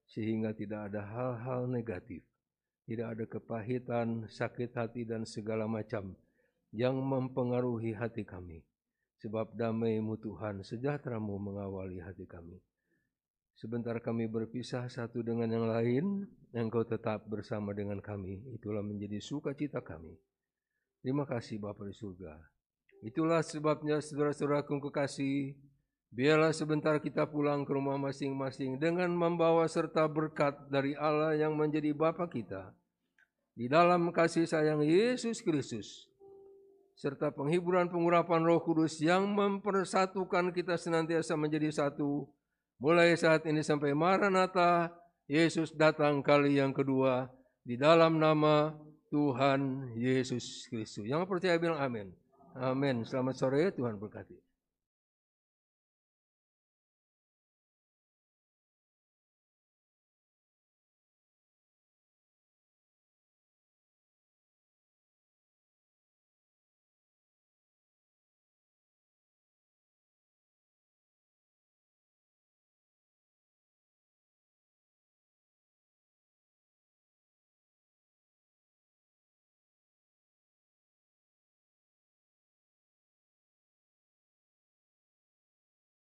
sehingga tidak ada hal-hal negatif, tidak ada kepahitan, sakit hati dan segala macam yang mempengaruhi hati kami. Sebab damai-Mu Tuhan, sejahtera-Mu mengawali hati kami. Sebentar kami berpisah satu dengan yang lain, Engkau tetap bersama dengan kami. Itulah menjadi sukacita kami. Terima kasih Bapa di surga. Itulah sebabnya saudara-saudaraku kekasih, biarlah sebentar kita pulang ke rumah masing-masing dengan membawa serta berkat dari Allah yang menjadi Bapa kita. Di dalam kasih sayang Yesus Kristus, serta penghiburan pengurapan Roh Kudus yang mempersatukan kita senantiasa menjadi satu, mulai saat ini sampai Maranatha, Yesus datang kali yang kedua, di dalam nama Tuhan Yesus Kristus. Yang percaya bilang amin. Amin. Selamat sore, Tuhan berkati.